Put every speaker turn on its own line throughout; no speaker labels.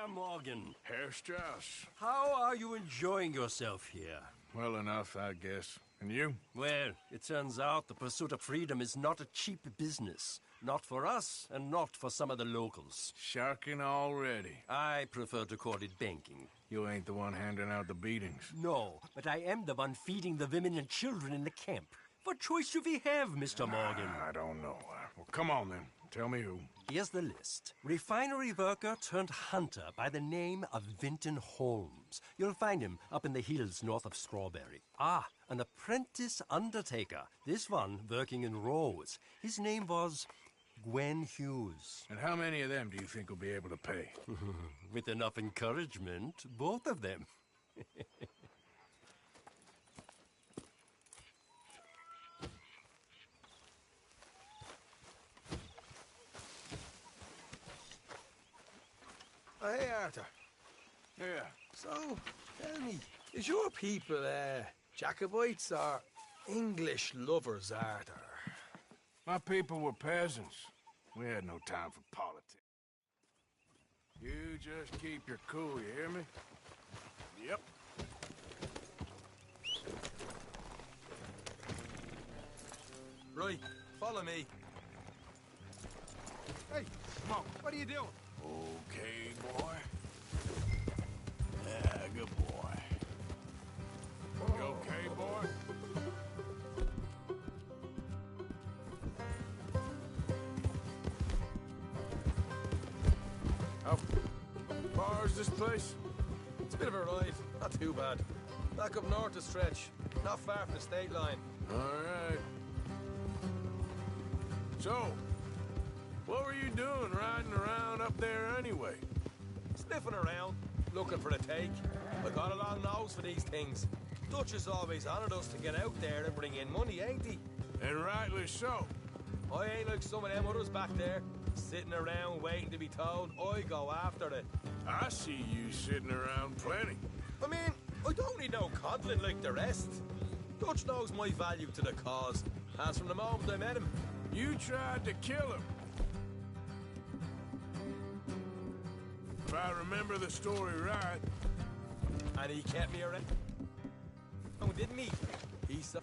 Herr Morgan.
Herr Strauss.
How are you enjoying yourself here?
Well enough, I guess. And you?
Well, it turns out the pursuit of freedom is not a cheap business. Not for us, and not for some of the locals.
Sharking already.
I prefer to call it banking.
You ain't the one handing out the beatings.
No, but I am the one feeding the women and children in the camp. What choice do we have, Mr. Morgan?
I don't know. Well, come on then. Tell me who.
Here's the list. Refinery worker turned hunter by the name of Vinton Holmes. You'll find him up in the hills north of Strawberry. Ah, an apprentice undertaker. This one working in Rose. His name was Gwen Hughes.
And how many of them do you think will be able to pay?
With enough encouragement, both of them.
Hey, Arthur.
Yeah.
So, tell me, is your people, Jacobites or English lovers, Arthur?
My people were peasants. We had no time for politics. You just keep your cool, you hear me? Yep.
Right, follow me. Hey, come on, what are you doing?
Okay, boy. Yeah, good boy. You okay, boy? How far is this place?
It's a bit of a ride, not too bad. Back up north a stretch, not far from the state line.
All right. So, what were you doing riding around up there anyway?
Sniffing around, looking for a take. I got a long nose for these things. Dutch has always honoured us to get out there and bring in money, ain't he?
And rightly so.
I ain't like some of them others back there, sitting around waiting to be told I go after it.
I see you sitting around plenty.
I mean, I don't need no coddling like the rest. Dutch knows my value to the cause, as from the moment I met him.
You tried to kill him. If I remember the story right.
And he kept me around. Oh, didn't he? He saw.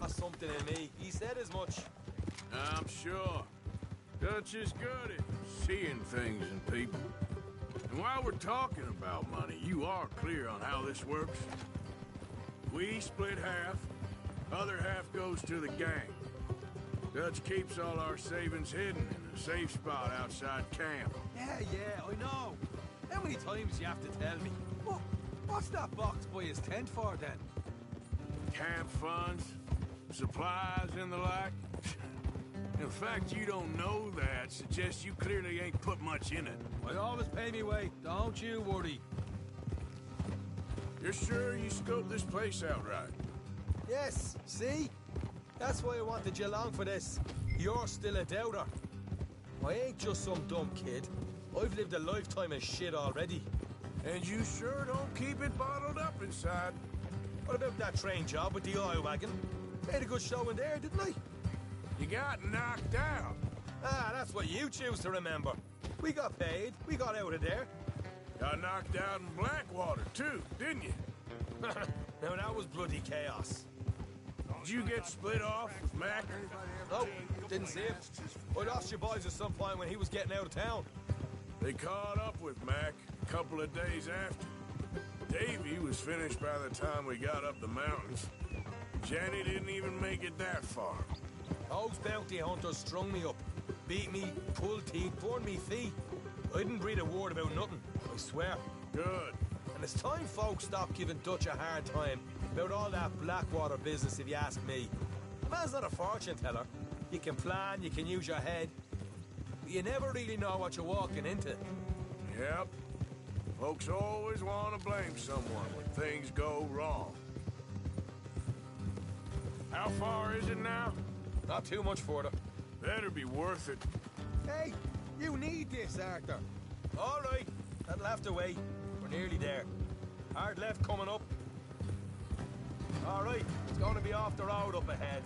Something in me. He said as much.
I'm sure. Dutch is good at seeing things in people. And while we're talking about money, you are clear on how this works? We split half, other half goes to the gang. Dutch keeps all our savings hidden in a safe spot outside camp.
Yeah, I know. How many times do you have to tell me? What's that box by his tent for, then?
Camp funds, supplies, and the like. The fact you don't know that suggests you clearly ain't put much in it.
I always pay me way, don't you worry.
You're sure you scoped this place out right?
Yes, see? That's why I wanted you along for this. You're still a doubter. I ain't just some dumb kid. I've lived a lifetime of shit already.
And you sure don't keep it bottled up inside.
What about that train job with the oil wagon? Made a good show in there, didn't I?
You got knocked out.
Ah, that's what you choose to remember. We got paid. We got out of there.
Got knocked out in Blackwater, too, didn't you?
Now, that was bloody chaos.
Did you get split off with Mac?
No, didn't see him. I lost your boys at some point when he was getting out of town.
They caught up with Mac a couple of days after. Davy was finished by the time we got up the mountains. Jenny didn't even make it that far.
Those bounty hunters strung me up, beat me, pulled teeth, burned me feet. I didn't breathe a word about nothing, I swear.
Good.
And it's time folks stopped giving Dutch a hard time about all that Blackwater business, if you ask me. The man's not a fortune teller. You can plan, you can use your head, but you never really know what you're walking into.
Yep. Folks always want to blame someone when things go wrong. How far is it now?
Not too much further.
Better be worth it.
Hey, you need this, Arthur. All right, that'll have to wait. We're nearly there. Hard left coming up. All right, it's going to be off the road up ahead.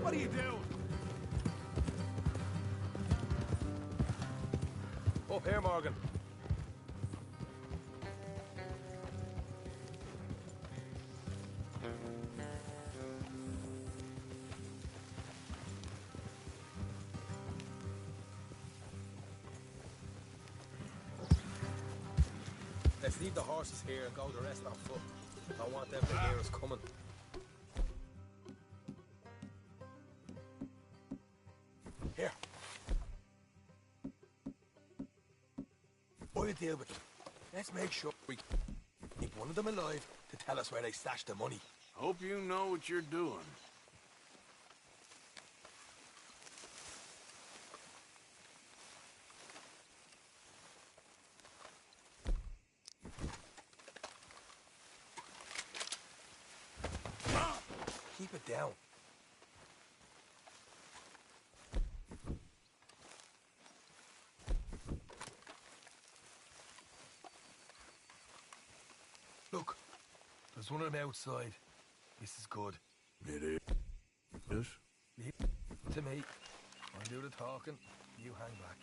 What are you doing? Up here, Morgan. Let's leave the horses here and go the rest on foot. I want them to hear us coming. Here. I'll deal with them. Let's make sure we keep one of them alive to tell us where they stashed the money.
Hope you know what you're doing.
Keep it down. Look, there's one of them outside. This is good.
It is. Yes?
Leave it to me. I'll do the talking. You hang back.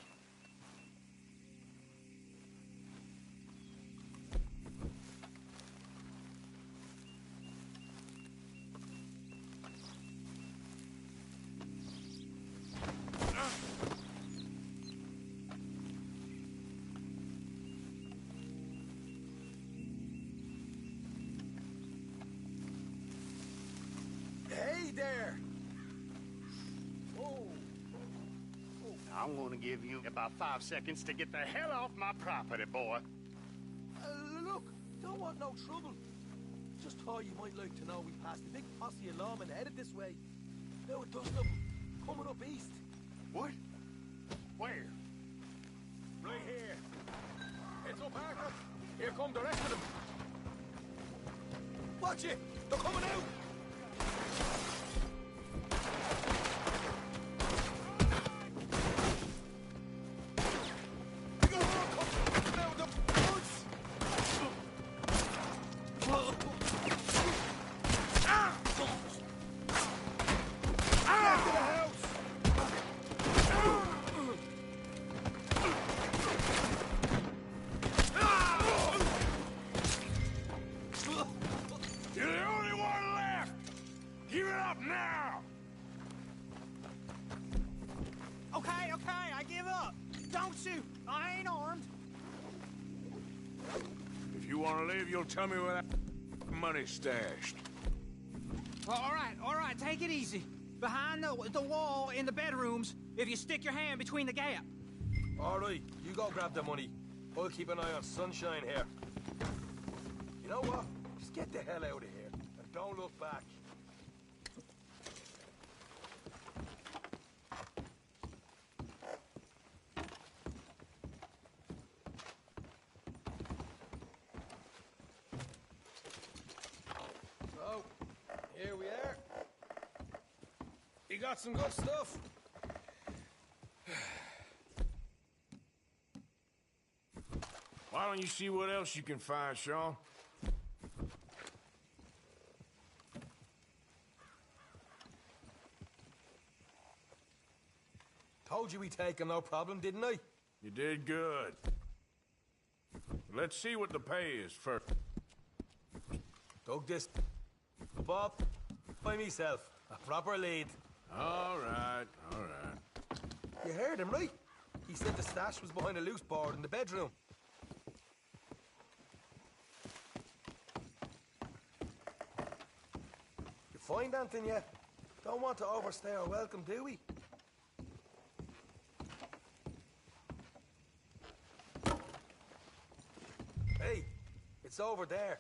Hey there! Whoa!
I'm gonna give you about 5 seconds to get the hell off my property, boy.
Look, don't want no trouble. Just thought you might like to know we passed a big posse of lawmen headed this way. Now a dozen of them coming up east.
What? Where?
Right here. Heads up, Arthur. Here come the rest of them. Watch it! They're coming out!
You're the only one left! Give it up now!
Okay, I give up. Don't shoot. I ain't armed.
If you want to leave, you'll tell me where that money's stashed.
All right, take it easy. Behind the wall in the bedrooms, if you stick your hand between the gap.
All right, you go grab the money. I'll keep an eye on Sunshine here. You know what? Just get the hell out of here and don't look back. So, here we are. You got some good stuff.
Why don't you see what else you can find, Sean?
Told you we'd take him, no problem, didn't I?
You did good. Let's see what the pay is first.
Dug this Bob by myself. A proper lead.
All right.
You heard him, right? He said the stash was behind a loose board in the bedroom. You find anything yet? Don't want to overstay our welcome, do we? Hey, it's over there.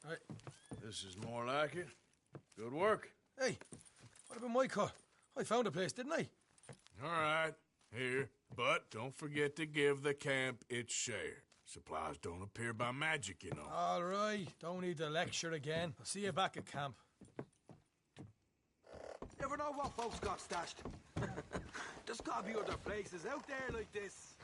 Right.
This is more like it. Good work.
Hey, what about my cut? I found a place, didn't I?
All right, here. But don't forget to give the camp its share. Supplies don't appear by magic, you know.
All right, don't need the lecture again. I'll see you back at camp.
Never know what folks got stashed. There's gotta be other places out there like this.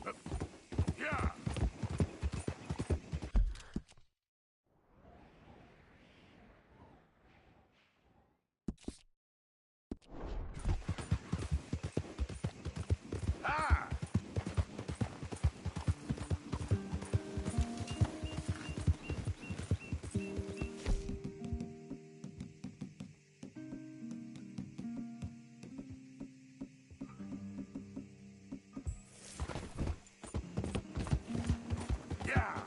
Yep. Yeah. Ah! Yeah!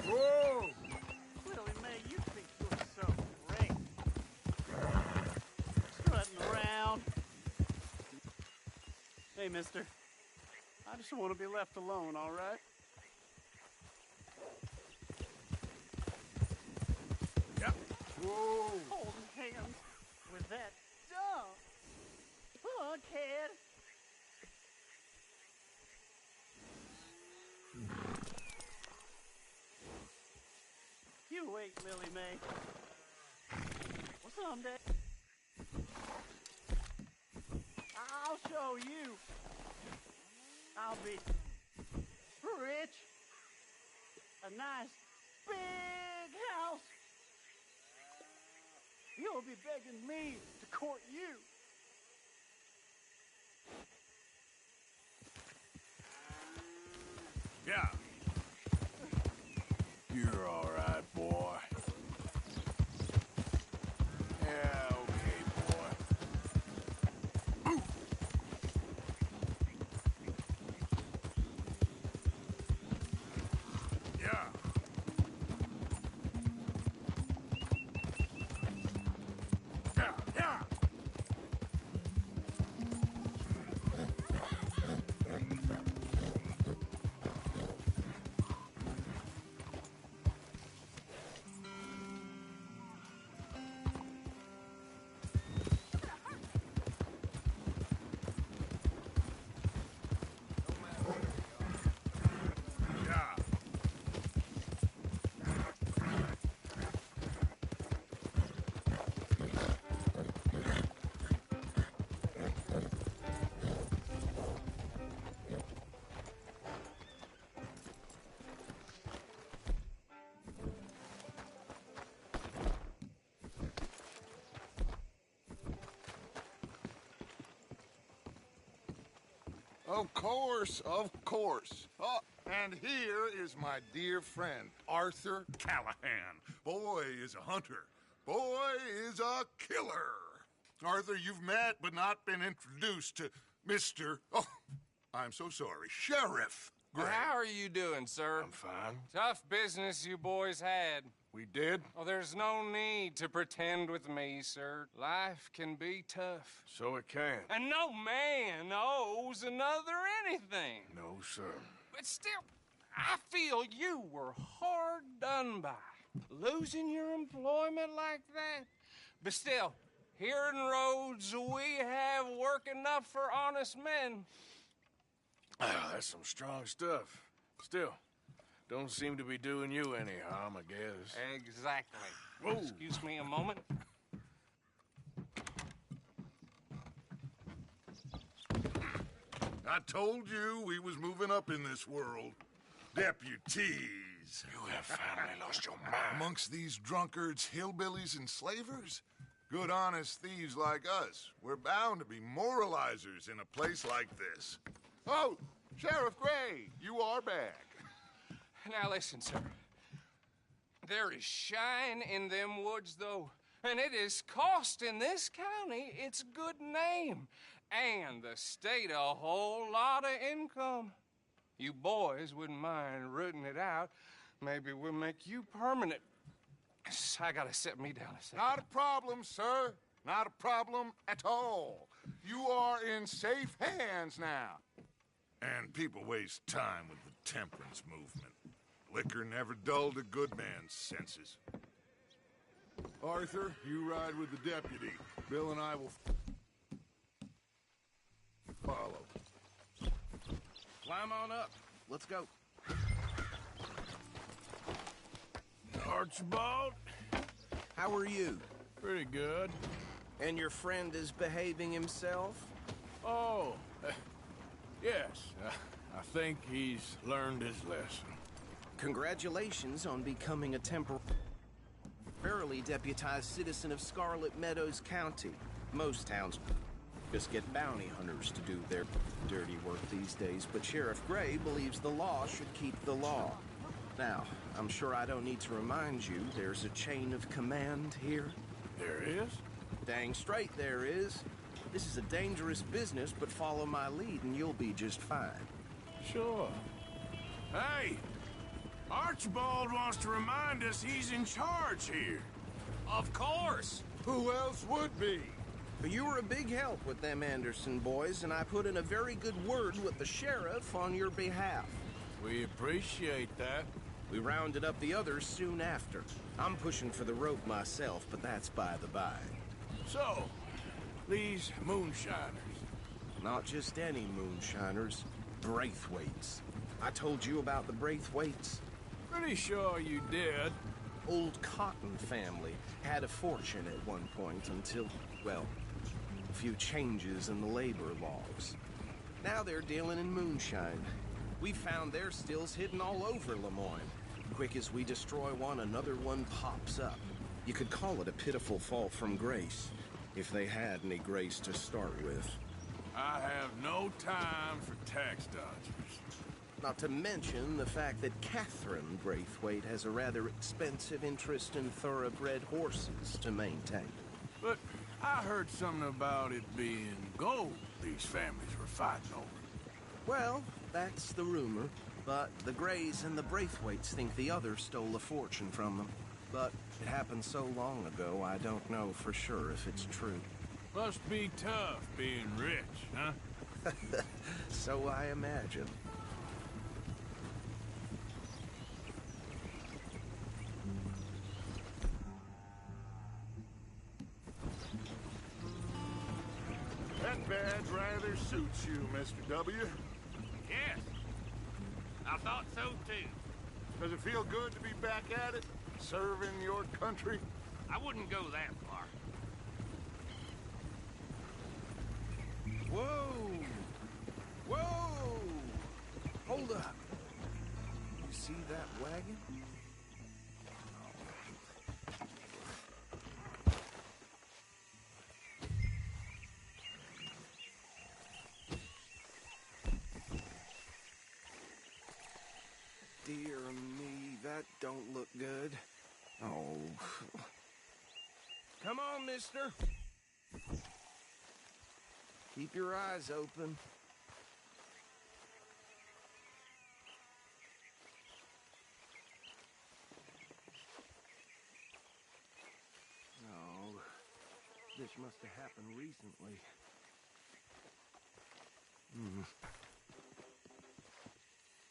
Whoa!
Willie Mae, you think you're so great. Strutting around. Hey, mister. I just want to be left alone, all right?
Yep. Whoa!
Holding hands with that dumb fuckhead. You wait, Lily Mae. Well, someday I'll show you. I'll be rich. A nice big house. You'll be begging me to court you.
Yeah. You're all right, boy. Yeah, okay, boy. Move. Yeah. Yeah, yeah.
Of course, of course. Oh, and here is my dear friend, Arthur Callahan. Boy is a hunter. Boy is a killer. Arthur, you've met but not been introduced to Mr. Oh, I'm so sorry, Sheriff Gray.
How are you doing, sir?
I'm fine.
Tough business you boys had.
We did?
Oh, there's no need to pretend with me, sir. Life can be tough.
So it can.
And no man owes another anything.
No, sir.
But still, I feel you were hard done by. Losing your employment like that. But still, here in Rhodes, we have work enough for honest men.
Ah, that's some strong stuff. Still, don't seem to be doing you any harm, I guess.
Exactly.
Whoa.
Excuse me a moment.
I told you we was moving up in this world. Deputies.
You have finally lost your mind.
Amongst these drunkards, hillbillies, and slavers? Good honest thieves like us. We're bound to be moralizers in a place like this. Oh, Sheriff Gray, you are back.
Now listen, sir. There is shine in them woods, though, and it is costing this county its good name and the state a whole lot of income. You boys wouldn't mind rooting it out. Maybe we'll make you permanent. I gotta sit me down a second.
Not a problem, sir. Not a problem at all. You are in safe hands now. And people waste time with the temperance movement. Liquor never dulled a good man's senses. Arthur, you ride with the deputy. Bill and I will follow.
Climb on up. Let's go.
Archibald?
How are you?
Pretty good.
And your friend is behaving himself?
Oh, yes. I think he's learned his lesson.
Congratulations on becoming a temporarily deputized citizen of Scarlet Meadows County. Most towns just get bounty hunters to do their dirty work these days, but Sheriff Gray believes the law should keep the law. Now, I'm sure I don't need to remind you there's a chain of command here.
There is?
Dang straight there is. This is a dangerous business, but follow my lead and you'll be just fine.
Sure. Hey! Archibald wants to remind us he's in charge here.
Of course!
Who else would be?
But you were a big help with them Anderson boys, and I put in a very good word with the sheriff on your behalf.
We appreciate that.
We rounded up the others soon after. I'm pushing for the rope myself, but that's by the by.
So, these moonshiners.
Not just any moonshiners, Braithwaites. I told you about the Braithwaites.
Pretty sure you did.
Old Cotton family had a fortune at one point until, well, a few changes in the labor laws. Now they're dealing in moonshine. We found their stills hidden all over Lemoyne. Quick as we destroy one, another one pops up. You could call it a pitiful fall from grace, if they had any grace to start with.
I have no time for tax dodgers.
Not to mention the fact that Catherine Braithwaite has a rather expensive interest in thoroughbred horses to maintain.
But I heard something about it being gold these families were fighting over.
Well, that's the rumor. But the Grays and the Braithwaites think the others stole a fortune from them. But it happened so long ago, I don't know for sure if it's true.
Must be tough being rich, huh?
So I imagine.
That badge rather suits you, Mr. W.
Yes. I thought so, too.
Does it feel good to be back at it? Serving your country?
I wouldn't go that far.
Whoa! Whoa! Hold up. You see that wagon? That don't look good. Oh. Come on, mister. Keep your eyes open. Oh, this must have happened recently.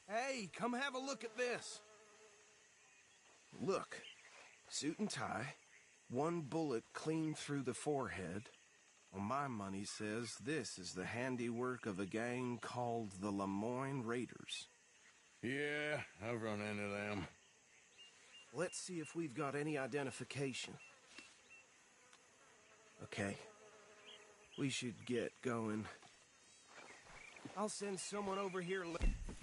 Hey, come have a look at this. Look, suit and tie, one bullet clean through the forehead. Well, my money says this is the handiwork of a gang called the Lemoyne Raiders.
Yeah, I've run into them.
Let's see if we've got any identification. Okay. We should get going. I'll send someone over here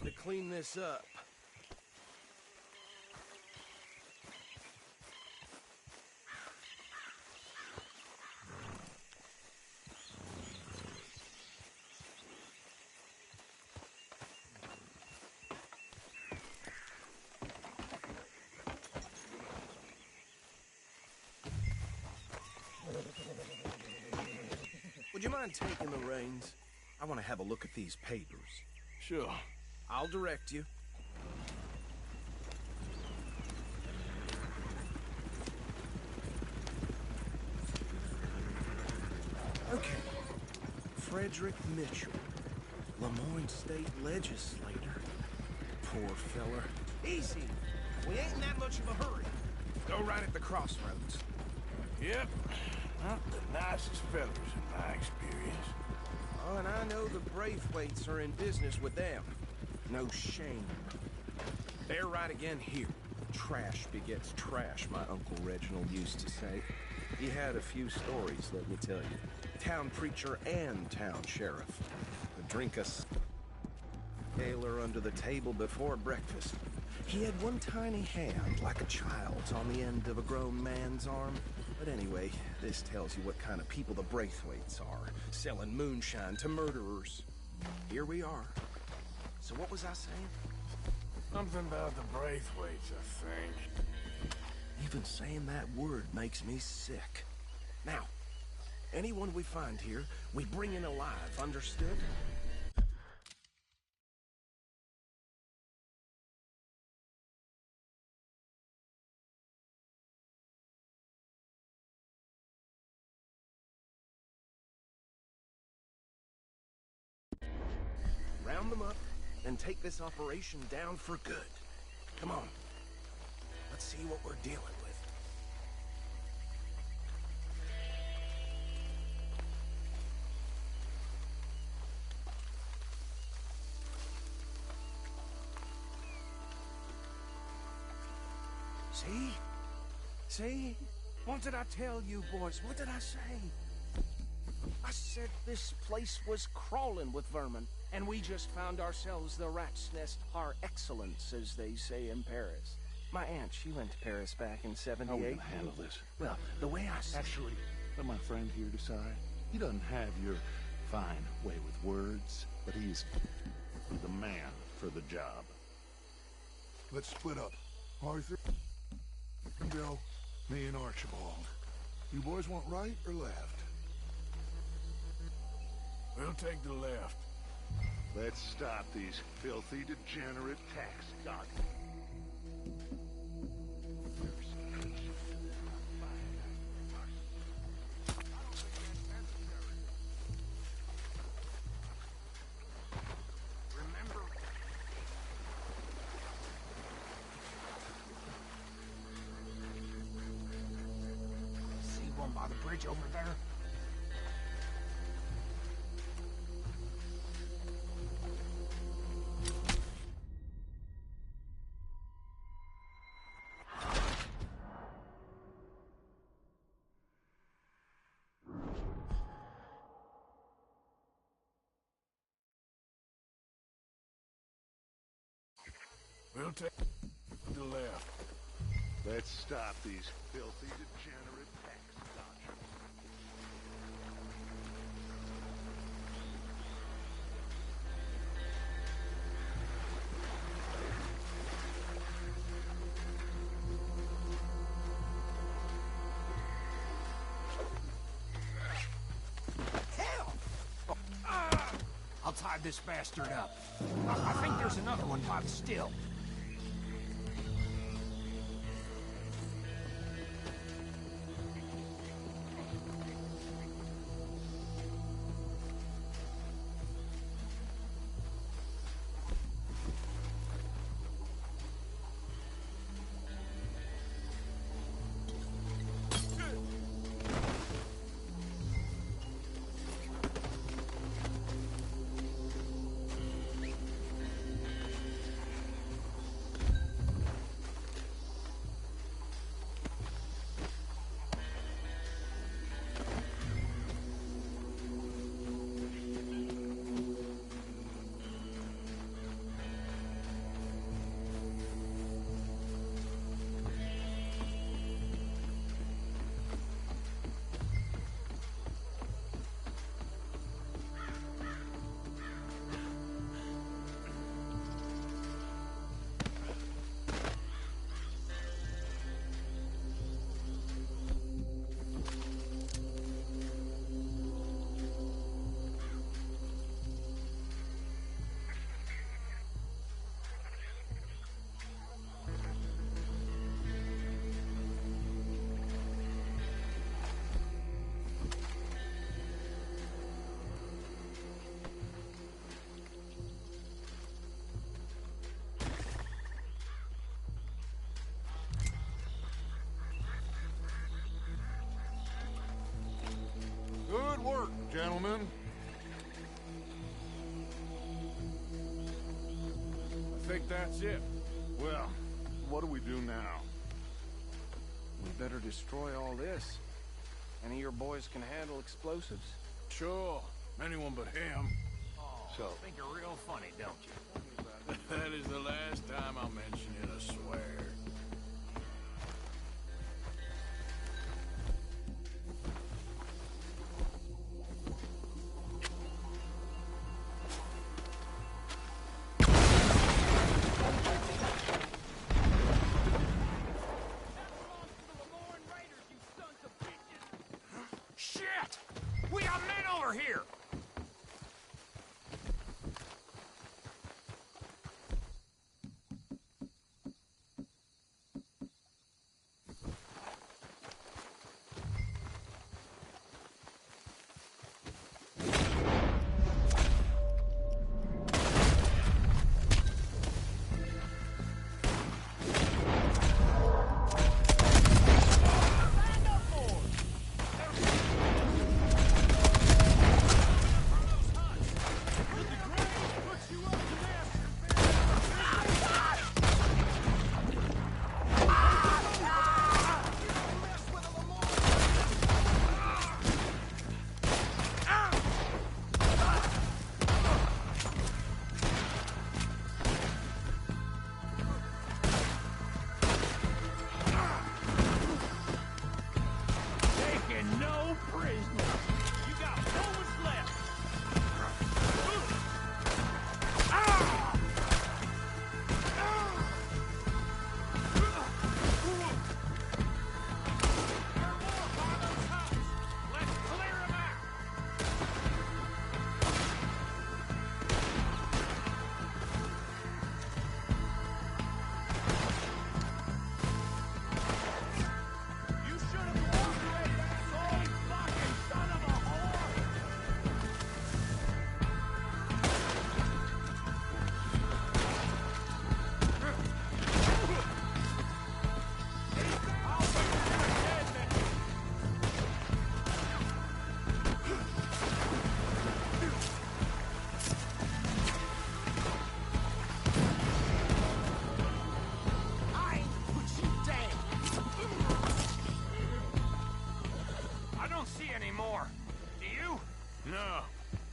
to clean this up. Would you mind taking the reins? I want to have a look at these papers.
Sure.
I'll direct you. Okay. Frederick Mitchell, Lemoyne State Legislator. Poor feller. Easy. We ain't in that much of a hurry. Go right at the crossroads.
Yep. Not the nicest fellas in my experience.
Oh, and I know the Braithwaites are in business with them. No shame. They're right again here. Trash begets trash, my Uncle Reginald used to say. He had a few stories, let me tell you. Town preacher and town sheriff. Would drink a scaler under the table before breakfast. He had one tiny hand, like a child's, on the end of a grown man's arm. But anyway, this tells you what kind of people the Braithwaites are, selling moonshine to murderers. Here we are. So what was I saying?
Something about the Braithwaites, I think.
Even saying that word makes me sick. Now, anyone we find here, we bring in alive, understood? Round them up, and take this operation down for good. Come on. Let's see what we're dealing with. See? See? What did I tell you, boys? What did I say? I said this place was crawling with vermin, and we just found ourselves the rat's nest par excellence, as they say in Paris. My aunt, she went to Paris back in '78.
How are we gonna handle this?
Well, the way I said...
Actually, let my friend here decide. He doesn't have your fine way with words, but he's the man for the job.
Let's split up. Arthur, Bill, me and Archibald. You boys want right or left?
We'll take the left.
Let's stop these filthy, degenerate tax dogs.
See one by the bridge over there?
We'll take the left.
Let's stop these filthy, degenerate tax dodgers.
divide this bastard up. I think there's another one by the still.
Good work, gentlemen.
I think that's it.
Well, what do we do now?
We better destroy all this. Any of your boys can handle explosives?
Sure. Anyone but him.
So, think you're real funny, don't you?
That is the last time I'll mention it, I swear.
Shit! We got men over here!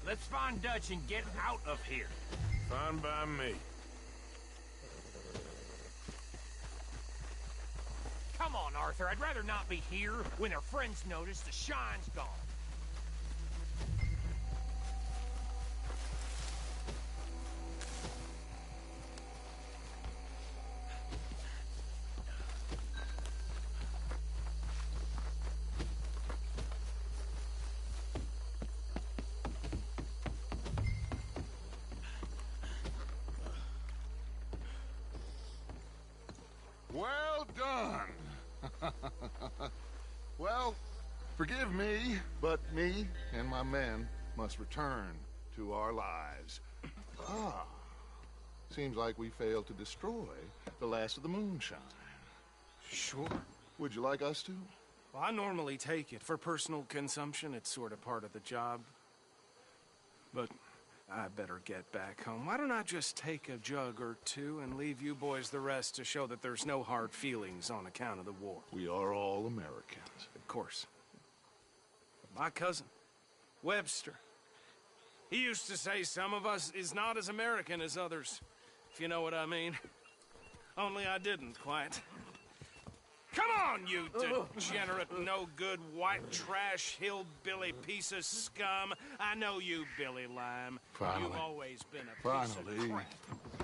Let's find Dutch and get out of here.
Fine by me.
Come on, Arthur. I'd rather not be here when their friends notice the shine's gone.
Well done. Well, forgive me, but me and my men must return to our lives. Ah. Seems like we failed to destroy the last of the moonshine.
Sure.
Would you like us to?
Well, I normally take it. For personal consumption, it's sort of part of the job. But I better get back home. Why don't I just take a jug or two and leave you boys the rest to show that there's no hard feelings on account of the war?
We are all Americans.
Of course. My cousin, Webster, he used to say some of us is not as American as others, if you know what I mean. Only I didn't quite. Come on, you degenerate, no-good, white trash, hillbilly piece of scum. I know you, Billy Lime.
Finally.
You've always been a piece of crap.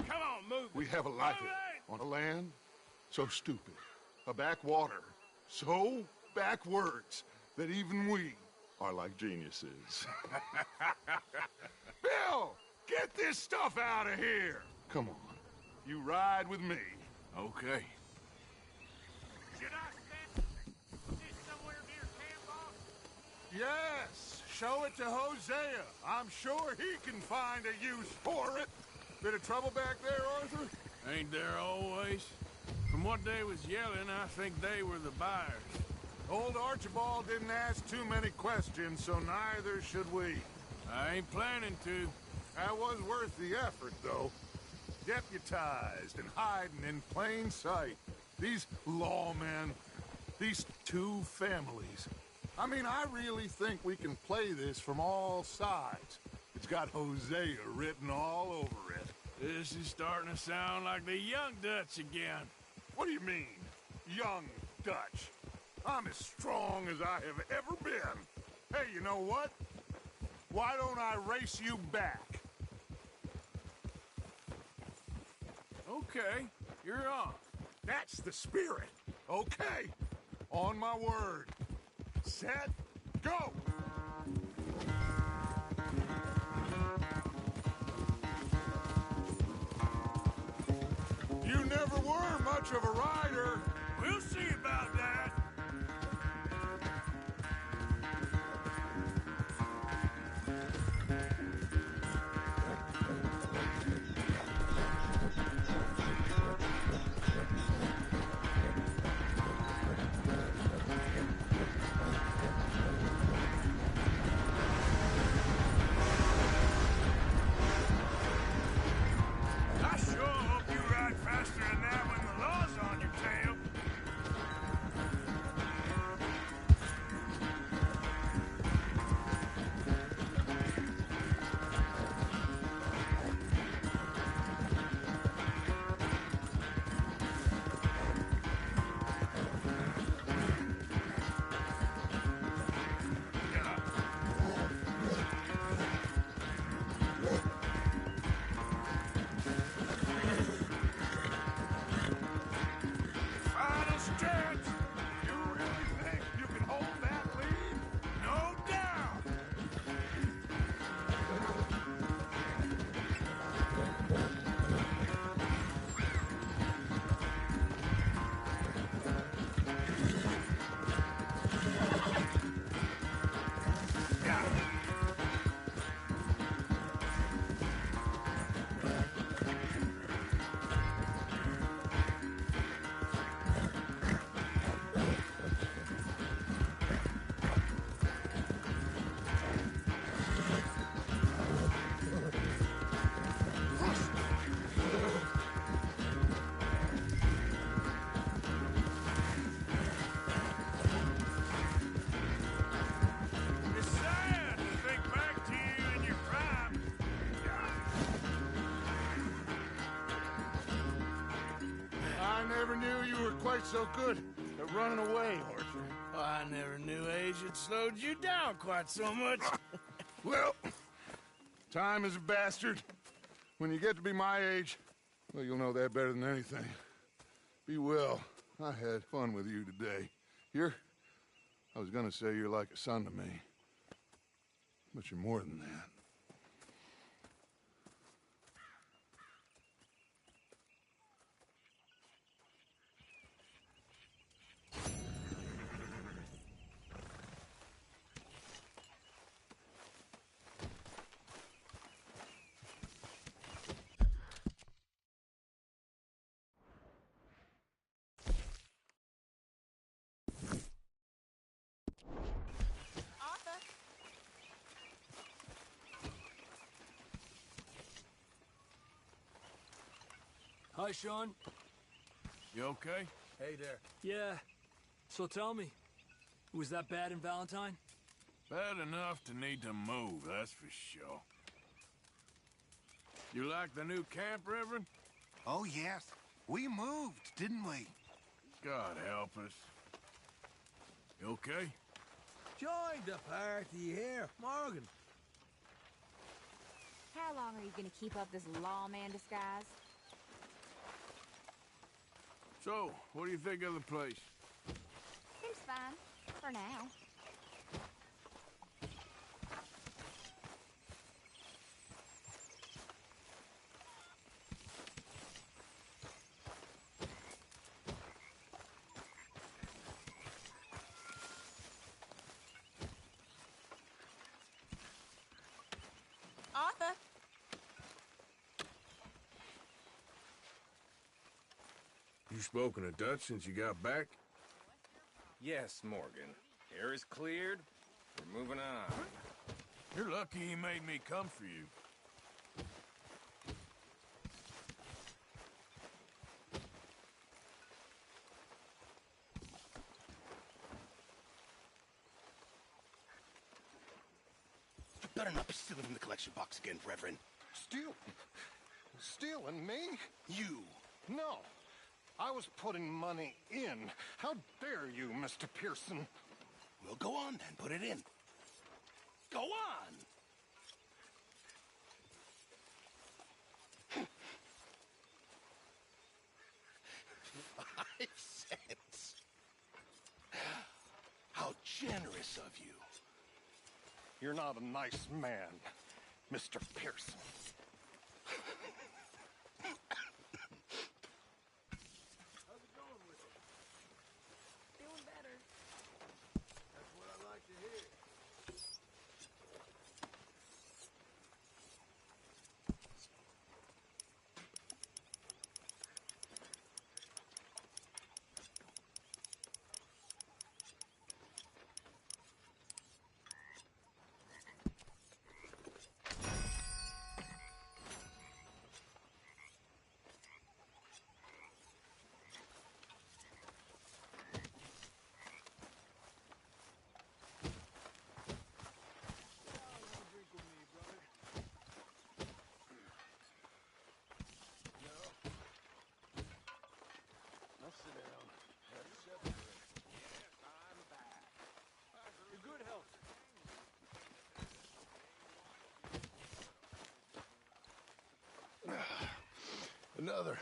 Come on, move.
We have a life on a land so stupid, a backwater so backwards that even we are like geniuses. Bill, get this stuff out of here. Come on, you ride with me.
Okay.
Should I stand this somewhere near camp, boss?
Yes, show it to Hosea. I'm sure he can find a use for it. Bit of trouble back there, Arthur?
Ain't there always? From what they was yelling, I think they were the buyers.
Old Archibald didn't ask too many questions, so neither should we.
I ain't planning to.
That was worth the effort, though. Deputized and hiding in plain sight. These lawmen, these two families. I mean, I really think we can play this from all sides. It's got Hosea written all over it.
This is starting to sound like the Young Dutch again.
What do you mean, young Dutch? I'm as strong as I have ever been. Hey, you know what? Why don't I race you back?
Okay, you're on.
That's the spirit. Okay, on my word. Set, go! You never were much of a rider.
We'll see about that. I sure hope you ride faster than that when the law's on your tail. Final stretch.
You really think you can hold that lead?
No doubt. It's sad to think back to you in your prime.
I never knew you were quite so good at running away, Arthur.
I never knew age had slowed you down quite so much.
Well, time is a bastard. When you get to be my age, well, you'll know that better than anything. Be well. I had fun with you today. I was gonna say you're like a son to me. But you're more than that.
Hi, Sean.
You okay?
Hey there.
Yeah. So tell me, was that bad in Valentine?
Bad enough to need to move, that's for sure. You like the new camp, Reverend?
Oh, yes. We moved, didn't we?
God help us. You okay?
Join the party here, Morgan.
How long are you gonna keep up this lawman disguise?
So, what do you think of the place?
Seems fine, for now. Arthur!
You spoken to Dutch since you got back?
Yes, Morgan. Air is cleared. We're moving on.
You're lucky he made me come for you.
You better not be stealing from the collection box again, Reverend.
Steal? Stealing me?
You.
No. I was putting money in. How dare you, Mr. Pearson?
Well, go on then. Put it in. Go on! 5 cents. How generous of you.
You're not a nice man, Mr. Pearson.
How's it going with you?
Feeling better.
That's what I like to hear. Sit down. Have yourself a drink. Yes, I'm back. You're good health.
Another.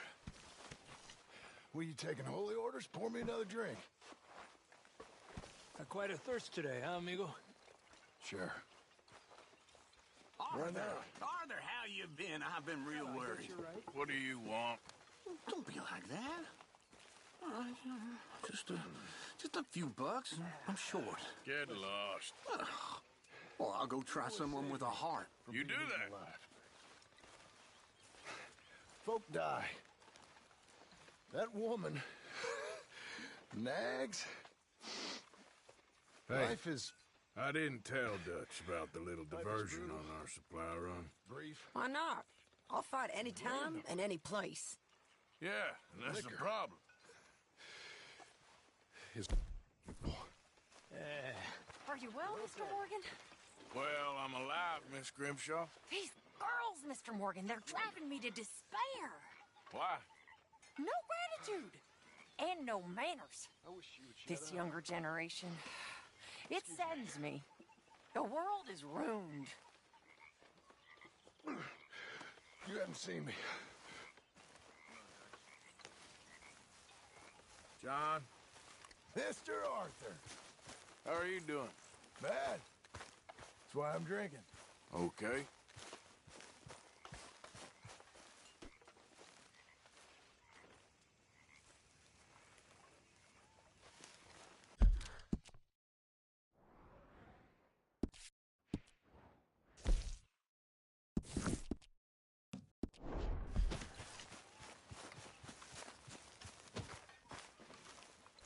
Were you taking holy orders? Pour me another drink.
Got quite a thirst today, huh, amigo?
Sure.
Arthur, Arthur, how you been? I've been real worried.
What do you want?
Don't be like that. All right, just a few bucks. I'm short.
Get lost.
Well, I'll go try someone with a heart.
You do that?
Folk die. That woman nags.
Hey,
Life is
I didn't tell Dutch about the little diversion on our supply run.
brief.
Why not? I'll fight any time and any place.
Yeah, and that's the problem.
Are you well, Mr. Morgan?
Well, I'm alive, Miss Grimshaw.
These girls, Mr. Morgan, they're driving me to despair.
Why?
No gratitude. And no manners. This younger generation. It saddens me. The world is ruined.
You haven't seen me.
John?
Mr. Arthur.
How are you doing?
Bad. That's why I'm drinking.
Okay.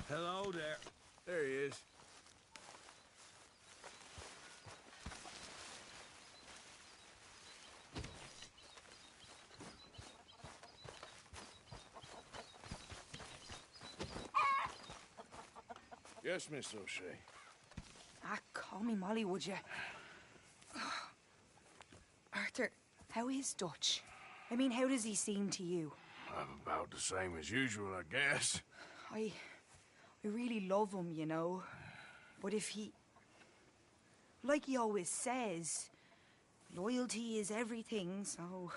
Hello there.
There he is. Yes, Miss O'Shea.
Ah, call me Molly, would you? Arthur, how is Dutch? I mean, how does he seem to you?
About the same as usual, I guess.
I really love him, you know. But if he... Like he always says, loyalty is everything, so...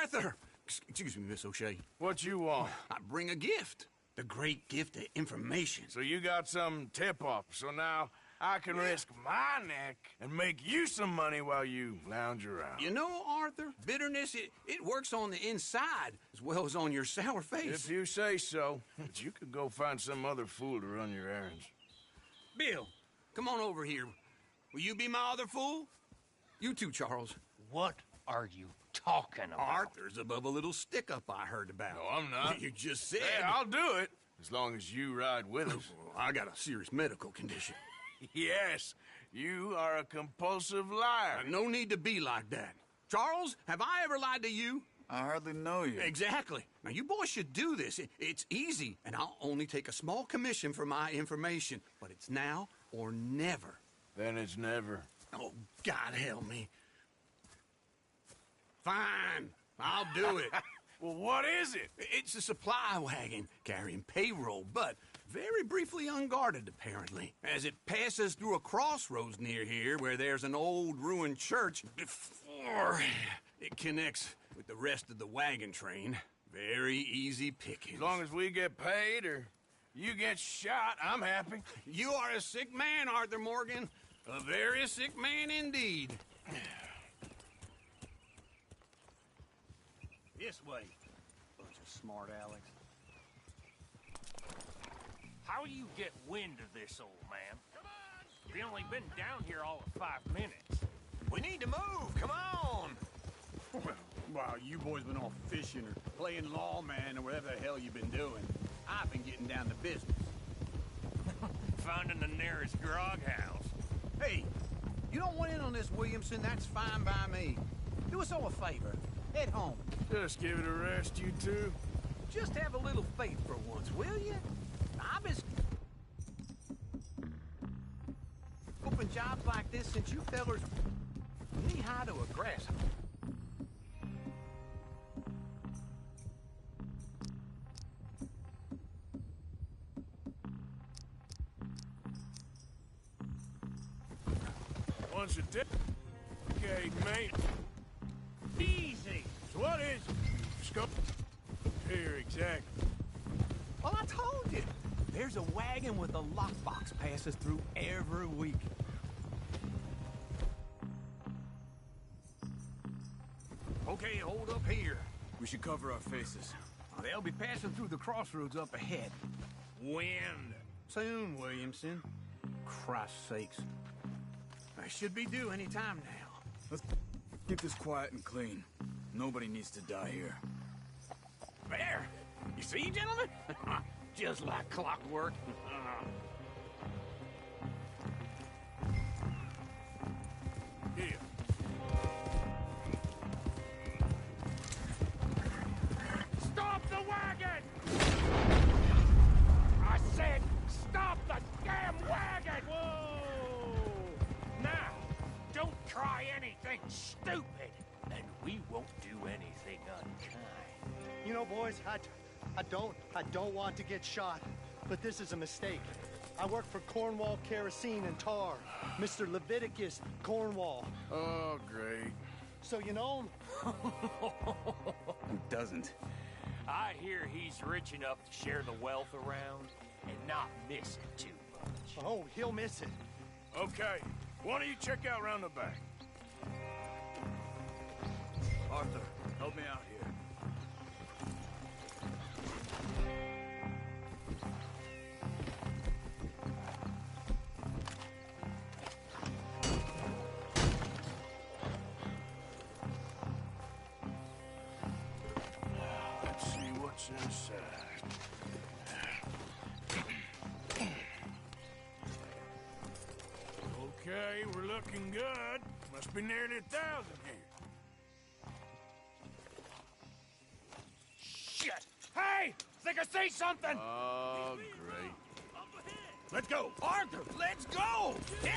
Arthur! Excuse me, Miss O'Shea.
What you want?
I bring a gift. The great gift of information.
So you got some tip-off, so now I can risk my neck and make you some money while you lounge around.
You know, Arthur, bitterness, it works on the inside as well as on your sour face.
If you say so. But you could go find some other fool to run your errands.
Bill, come on over here. Will you be my other fool? You too, Charles.
What are you talking about?
Arthur's above a little stick-up I heard about.
No, I'm not.
You just said...
Hey, I'll do it, as long as you ride with us.
I got a serious medical condition.
Yes, you are a compulsive liar.
No need to be like that. Charles, have I ever lied to you?
I hardly know you.
Exactly. Now, you boys should do this. It's easy, and I'll only take a small commission for my information. But it's now or never.
Then it's never.
Oh, God help me. Fine. I'll do it.
Well, what is it?
It's a supply wagon carrying payroll, but very briefly unguarded, apparently. As it passes through a crossroads near here where there's an old ruined church before it connects with the rest of the wagon train. Very easy pickings.
As long as we get paid or you get shot, I'm happy.
You are a sick man, Arthur Morgan. A very sick man indeed.
This way, bunch of smart Alex. How do you get wind of this, old man? Come on! You've only been down here all of 5 minutes.
We need to move, come on! Well, while you boys been off fishing or playing lawman or whatever the hell you've been doing, I've been getting down to business.
Finding the nearest grog house.
Hey, you don't want in on this, Williamson, that's fine by me. Do us all a favor. Head home.
Just give it a rest, you two.
Just have a little faith for once, will you? I've been open jobs like this since you fellers knee-high to a grasshopper.
Once a decade, mate.
Easy!
So what is it? Scope here, exactly.
Well, I told you. There's a wagon with a lockbox passes through every week. Okay, hold up here. We should cover our faces. They'll be passing through the crossroads up ahead. When? Soon, Williamson. Christ's sakes. I should be due any time now.
Let's keep this quiet and clean. Nobody needs to die here.
There! You see, gentlemen? Just like clockwork.
Here.
Stop the wagon! I said, stop the damn wagon! Whoa! Now, don't try anything stupid, and we won't do anything unkind.
You know, boys, I don't want to get shot, but this is a mistake. I work for Cornwall Kerosene and Tar, Mr. Leviticus Cornwall.
Oh, great.
So you know him?
Who doesn't?
I hear he's rich enough to share the wealth around and not miss it too much.
Oh, he'll miss it.
Okay, why don't you check out round the back?
Arthur, help me out here.
Let's see what's inside. Okay, we're looking good. Must be nearly 1,000 here.
Shit! Hey! Think I see something!
Oh, great.
Let's go! Arthur, let's go! Yeah!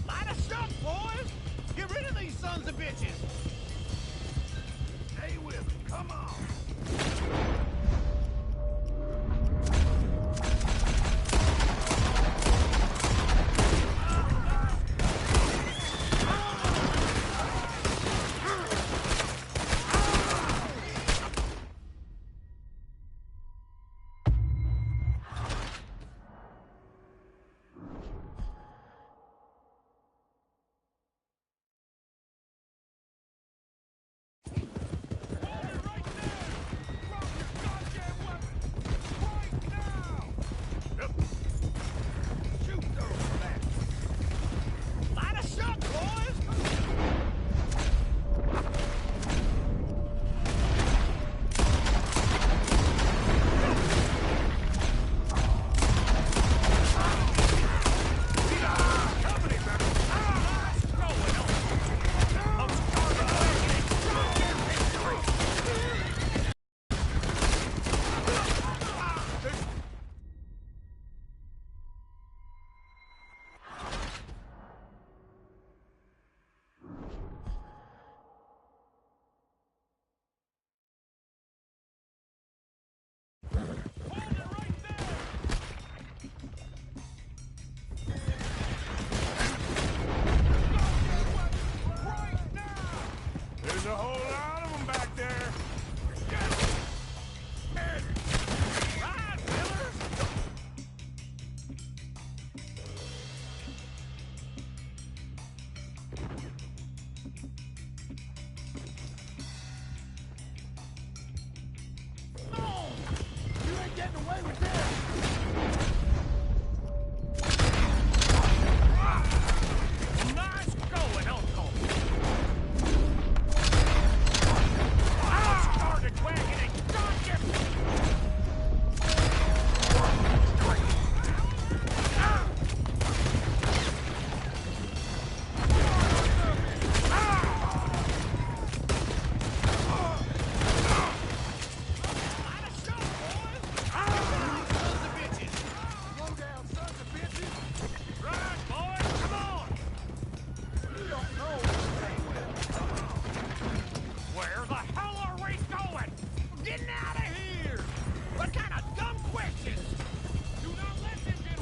Light a shot, boys! Get rid of these sons of bitches!
Stay with them, come on!
Light a shot, boys!
There's a whole lot of them back there.
Ride, killers! No! You ain't getting away with this! Nice going, Uncle! Started wagging and got him! Where the hell are we going? We're getting out of here! What kind of dumb questions? Do not listen, Jim.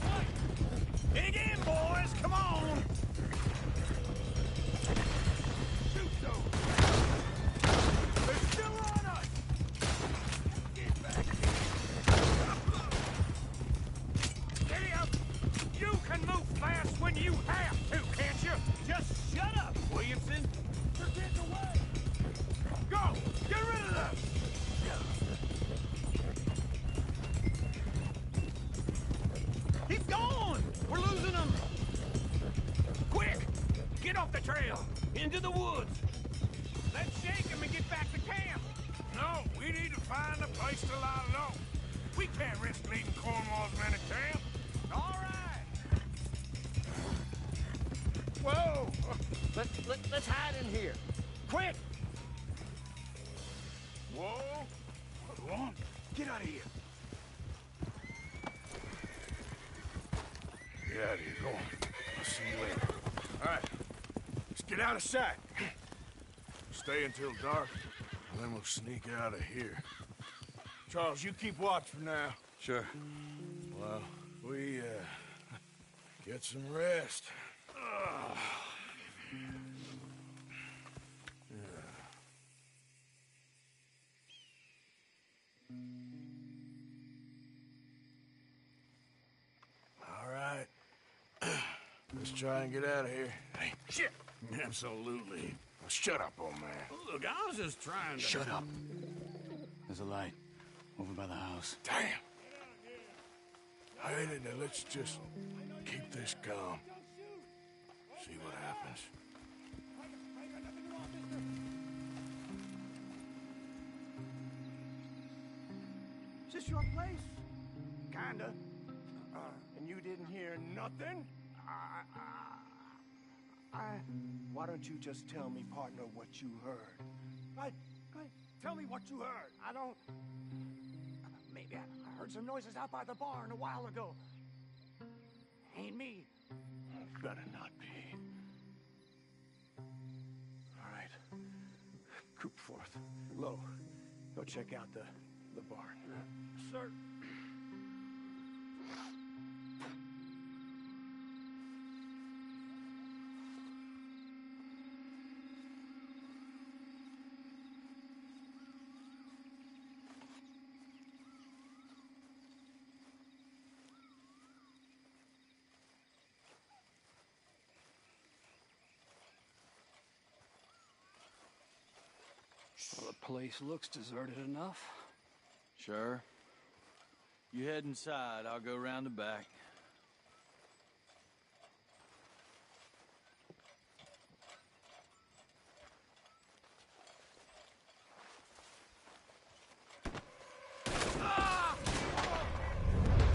Dig in, boys! Come on! Shoot those! They're still on us! Get back here! Giddy up! You can move fast when you have to, can't you? Just shut up, Williamson! They're getting away! Go! Get rid of them! He's gone! We're losing him! Quick! Get off the trail! Into the woods! Let's shake him and get back to camp!
No, we need to find a place to lie low. We can't risk leaving Cornwall's men at camp.
All right!
Whoa! Let's hide in here. Quick!
Whoa!
Go on, get out of here.
Get out of here, go on. I'll see you later. All right, let's get out of sight. Stay until dark, and then we'll sneak out of here. Charles, you keep watch for now.
Sure.
Well, we, get some rest. Ugh. All right. Let's try and get out of here.
Hey, shit! Absolutely.
Now shut up, old man.
Look, I was just trying to...
Shut up. There's a light over by the house.
Damn. All right, now let's just keep this calm. See what happens.
Is this your place? kinda. And you didn't hear nothing? Why don't you just tell me, partner, what you heard? Go ahead. Tell me what you heard. I don't... Maybe I heard some noises out by the barn a while ago. Ain't me.
Better not be. All right. Group forth. Lo, go check out the barn.
Sir.
Well, the place looks deserted enough.
Sure. You head inside, I'll go round the back.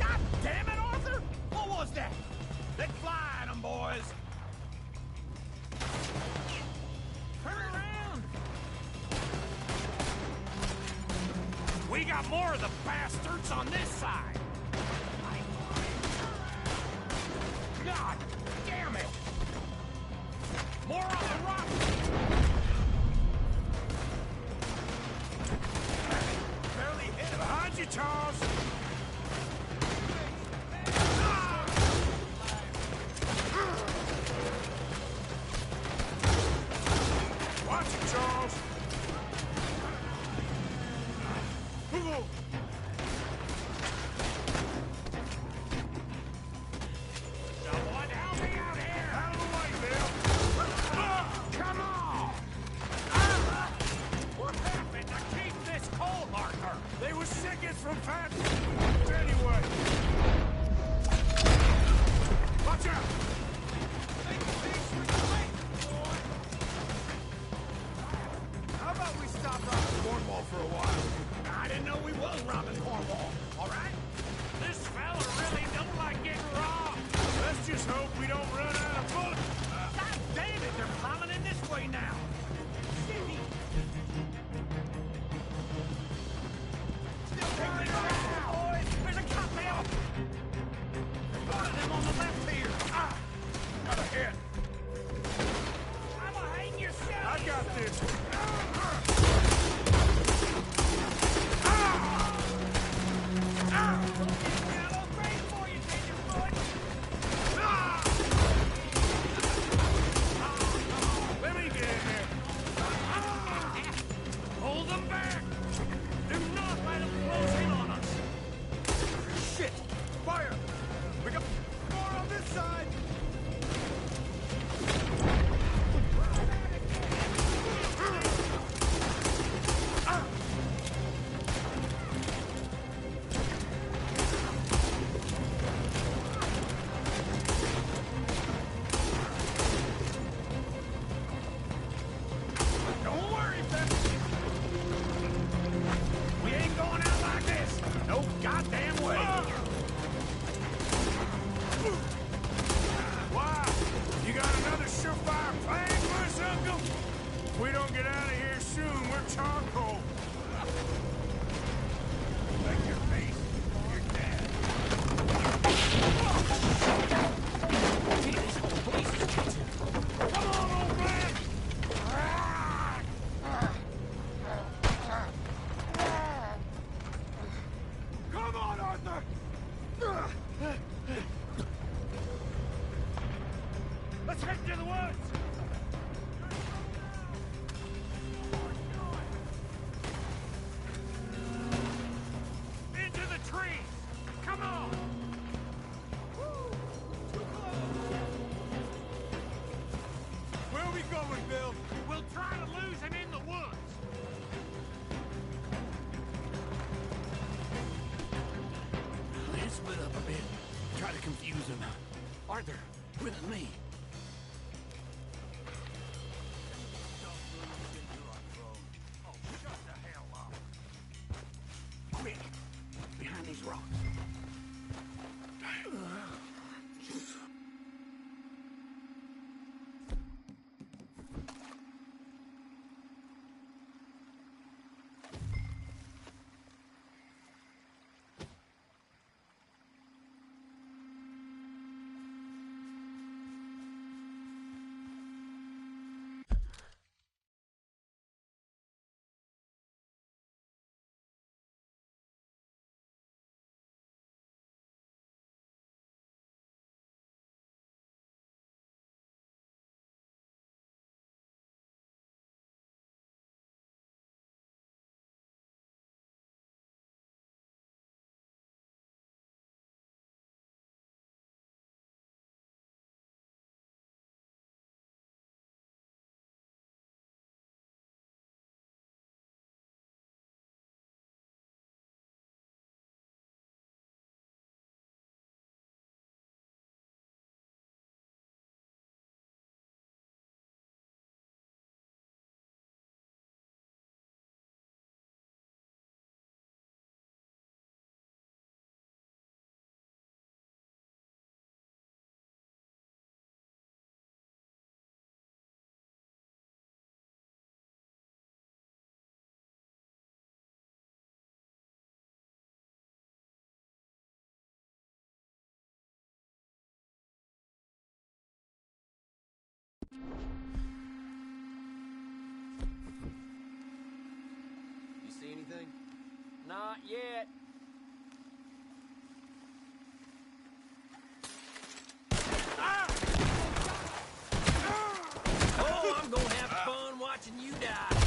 God damn it, Arthur! What was that? Let fly at 'em, boys! Turn around! We got more of the bastards on this side! God damn it! More on the rock! Barely hit behind you, Charles! Watch it, Charles! Someone help me out here! Out of the way, Bill! Come on! What happened to keep this coal, Arthur? They were sickest from fat. Anyway. Watch out! How about we stop robbing Cornwall for a while? I didn't know we was robbing Cornwall, all right? This fella really don't like getting robbed. Let's just hope we don't run out of bullets. God damn it, they're climbing in this way now. Still turning around, boys. There's a cop there. One of them on the left here. Got a hit. I'm gonna hang yourself. I got this. Let me get in there. Hold them back. Do not let them close in on us. Shit. Fire. We got more on this side. Don't worry, Pepsi. We ain't going out like this. No goddamn way. Why? You got another surefire plan for us, Uncle? If we don't get out of here soon, we're charcoal. Like your face. You're dead. Come on, old man! Come on, Arthur! Let's head to the woods! Into the trees! Come on! Where are we going, Bill? We'll try to lose him in the woods! Let's split up a bit. Try to confuse him. Arthur, with me. Quick! Behind these rocks.
You see anything?
Not yet.
Oh, I'm gonna have fun watching you die.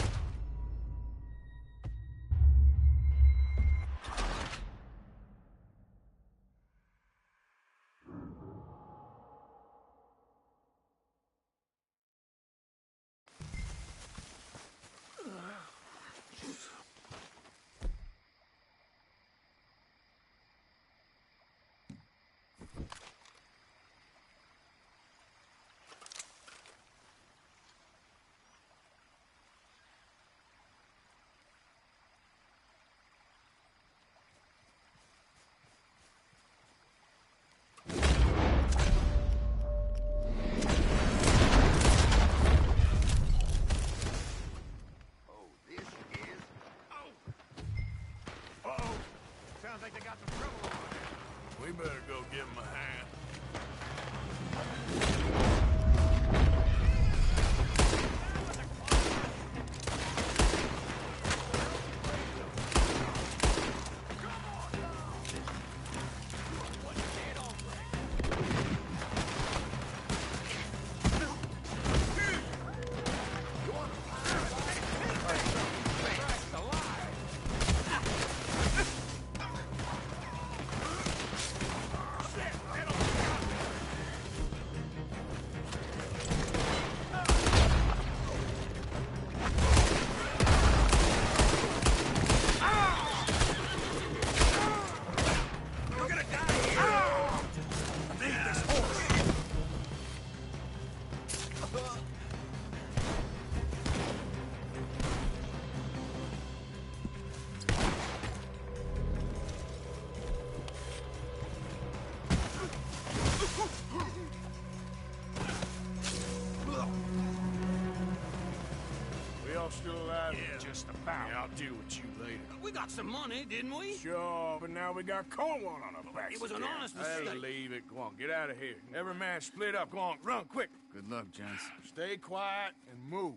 Sounds like they got some trouble over there. We better go give them a hand. Still alive?
Yeah, just about.
Yeah, I'll deal with you later.
We got some money, didn't we?
Sure, but now we got Cornwall on our backs.
It was an
again.
honest
I'll
mistake.
leave it. Go on, get out of here. Every man split up. Go on, run quick.
Good luck, gents.
Stay quiet and move.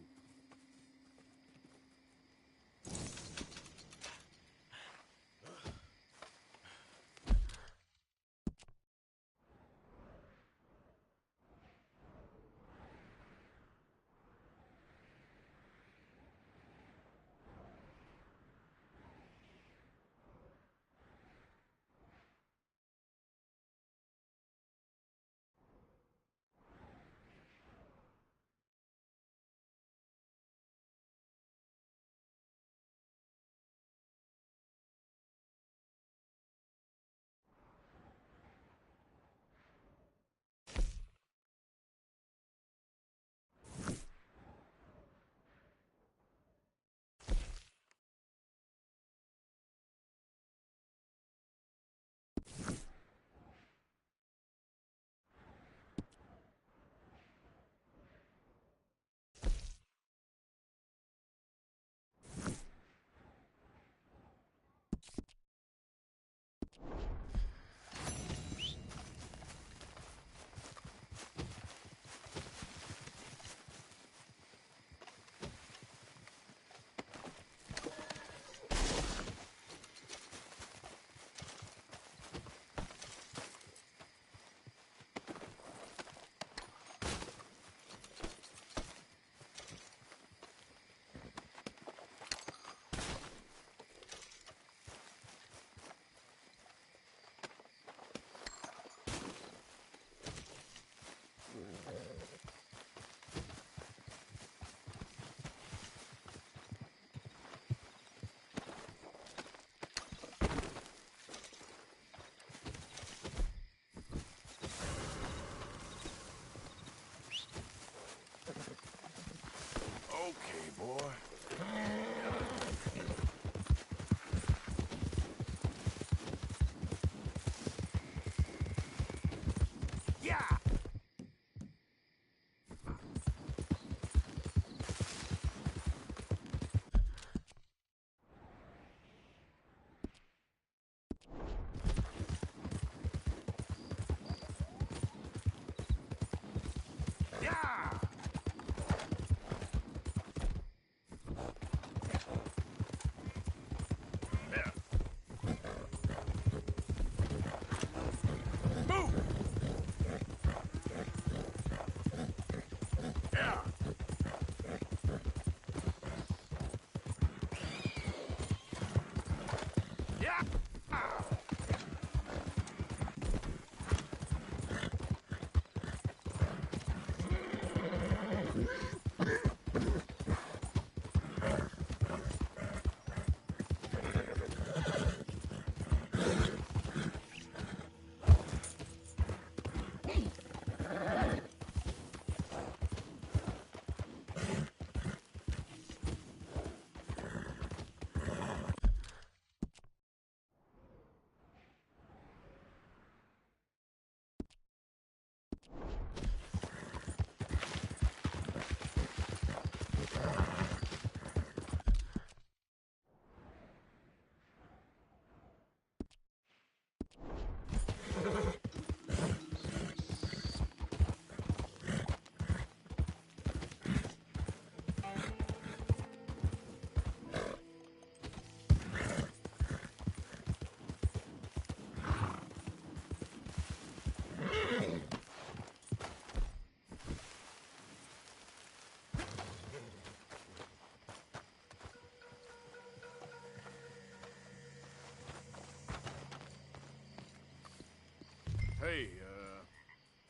Hey,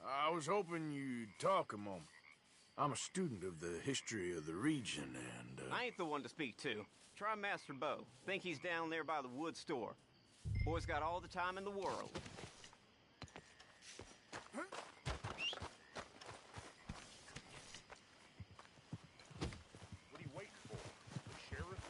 I was hoping you'd talk a moment. I'm a student of the history of the region, and,
I ain't the one to speak to. Try Master Bo. Think he's down there by the wood store. Boy's got all the time in the world.
What are you waiting for? The sheriff?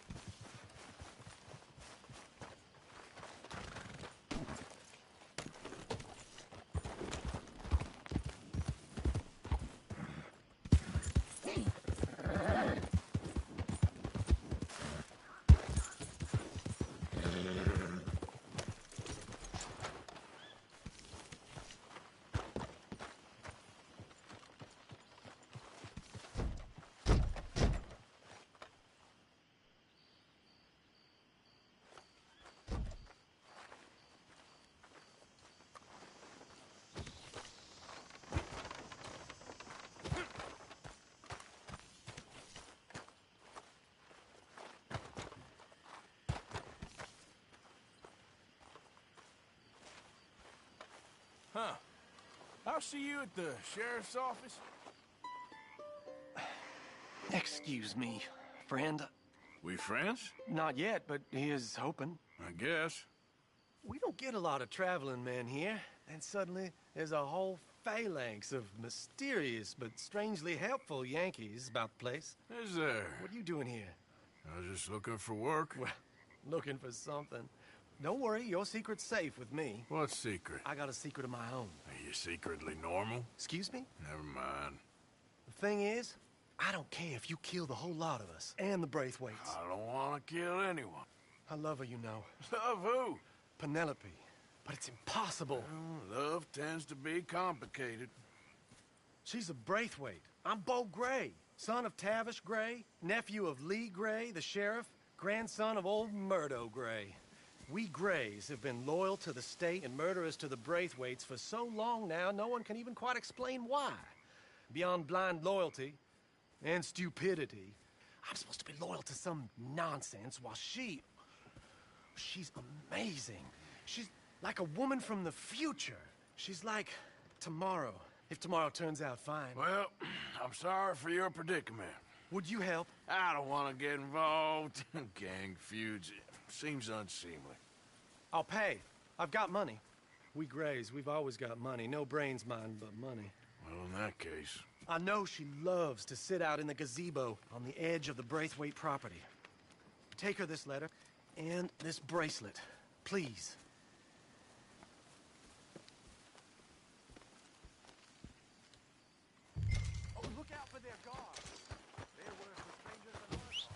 Huh. I'll see you at the sheriff's office.
Excuse me, friend.
We friends?
Not yet, but here's hoping.
I guess.
We don't get a lot of traveling men here, and suddenly there's a whole phalanx of mysterious but strangely helpful Yankees about the place.
Is there?
What are you doing here?
I was just looking for work.
Well, looking for something. Don't worry, your secret's safe with me.
What secret?
I got a secret of my own.
Are you secretly normal?
Excuse me?
Never mind.
The thing is, I don't care if you kill the whole lot of us, and the Braithwaites.
I don't want to kill anyone.
I love her, you know.
Love who?
Penelope. But it's impossible.
Well, love tends to be complicated.
She's a Braithwaite. I'm Bo Gray, son of Tavish Gray, nephew of Lee Gray, the sheriff, grandson of old Murdo Gray. We Grays have been loyal to the state and murderers to the Braithwaites for so long now, no one can even quite explain why. Beyond blind loyalty and stupidity, I'm supposed to be loyal to some nonsense while she's amazing. She's like a woman from the future. She's like tomorrow, if tomorrow turns out fine.
Well, I'm sorry for your predicament.
Would you help?
I don't want to get involved in gang feuds. Seems unseemly.
I'll pay. I've got money. We Grays, we've always got money. No brains, mind, but money.
Well, in that case...
I know she loves to sit out in the gazebo on the edge of the Braithwaite property. Take her this letter and this bracelet, please. Oh, look out for their guards. They're worse for strangers than us.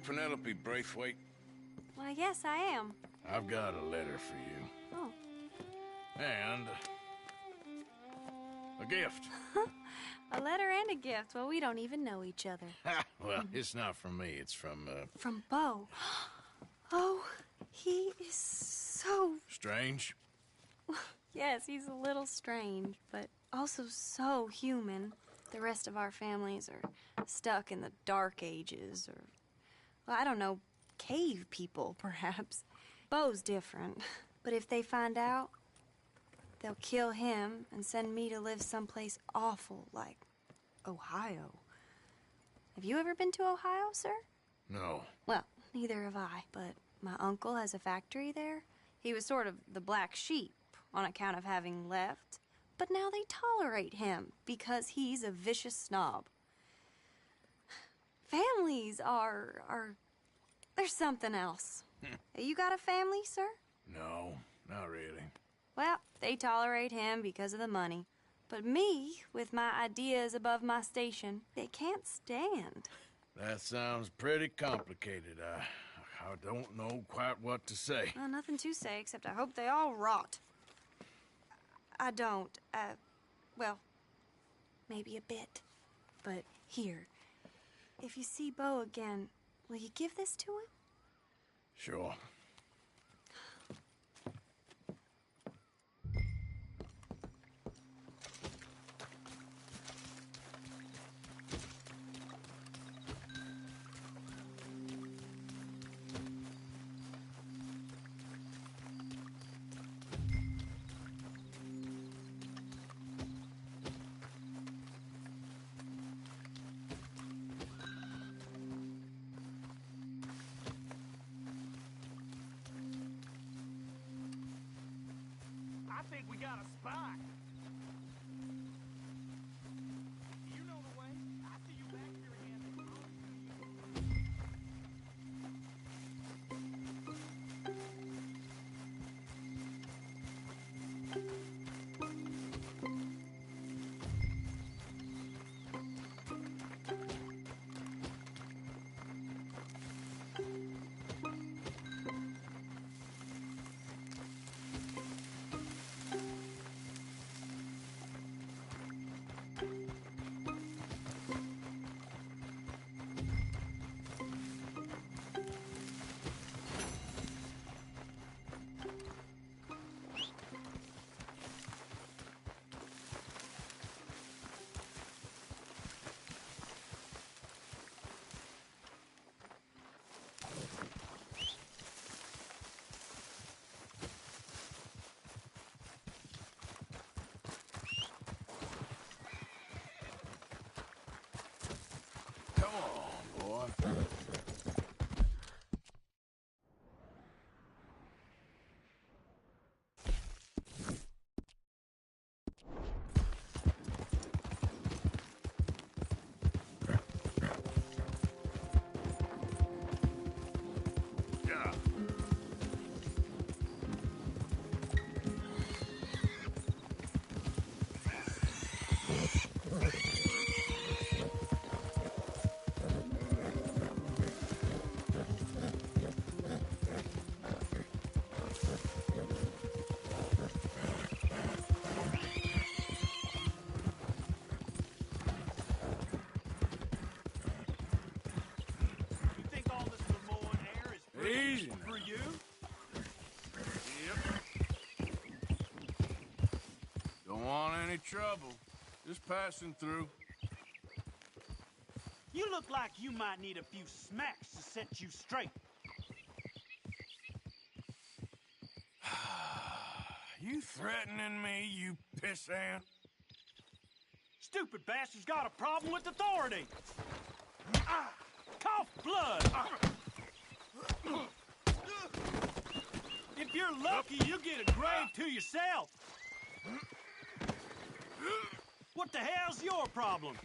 Penelope Braithwaite?
Well, yes, I am.
I've got a letter for you.
Oh.
And a gift.
A letter and a gift. Well, we don't even know each other.
Well, it's not from me. It's from,
From Beau. Oh, he is so...
Strange?
Yes, he's a little strange, but also so human. The rest of our families are stuck in the Dark Ages, or, well, I don't know, cave people, perhaps. Beau's different, but if they find out, they'll kill him and send me to live someplace awful like Ohio. Have you ever been to Ohio, sir?
No.
Well, neither have I, but my uncle has a factory there. He was sort of the black sheep on account of having left, but now they tolerate him because he's a vicious snob. Families are there's something else. You got a family, sir?
No, not really.
Well, they tolerate him because of the money. But me, with my ideas above my station, they can't stand.
That sounds pretty complicated. I don't know quite what to say.
Well, nothing to say, except I hope they all rot. I don't. Well, maybe a bit. But here, if you see Beau again, will you give this to him?
Sure.
I think we got a spot. You know the way. I see you back here again. Come on, boy. Yeah. You think all this Lemoyne air is
Easy
free for you?
Yep. Don't want any trouble. Just passing through.
You look like you might need a few smacks to set you straight.
You threatening me, you pissant?
Stupid bastard's got a problem with authority. Cough blood. If you're lucky, you get a grave to yourself. What the hell's your problem?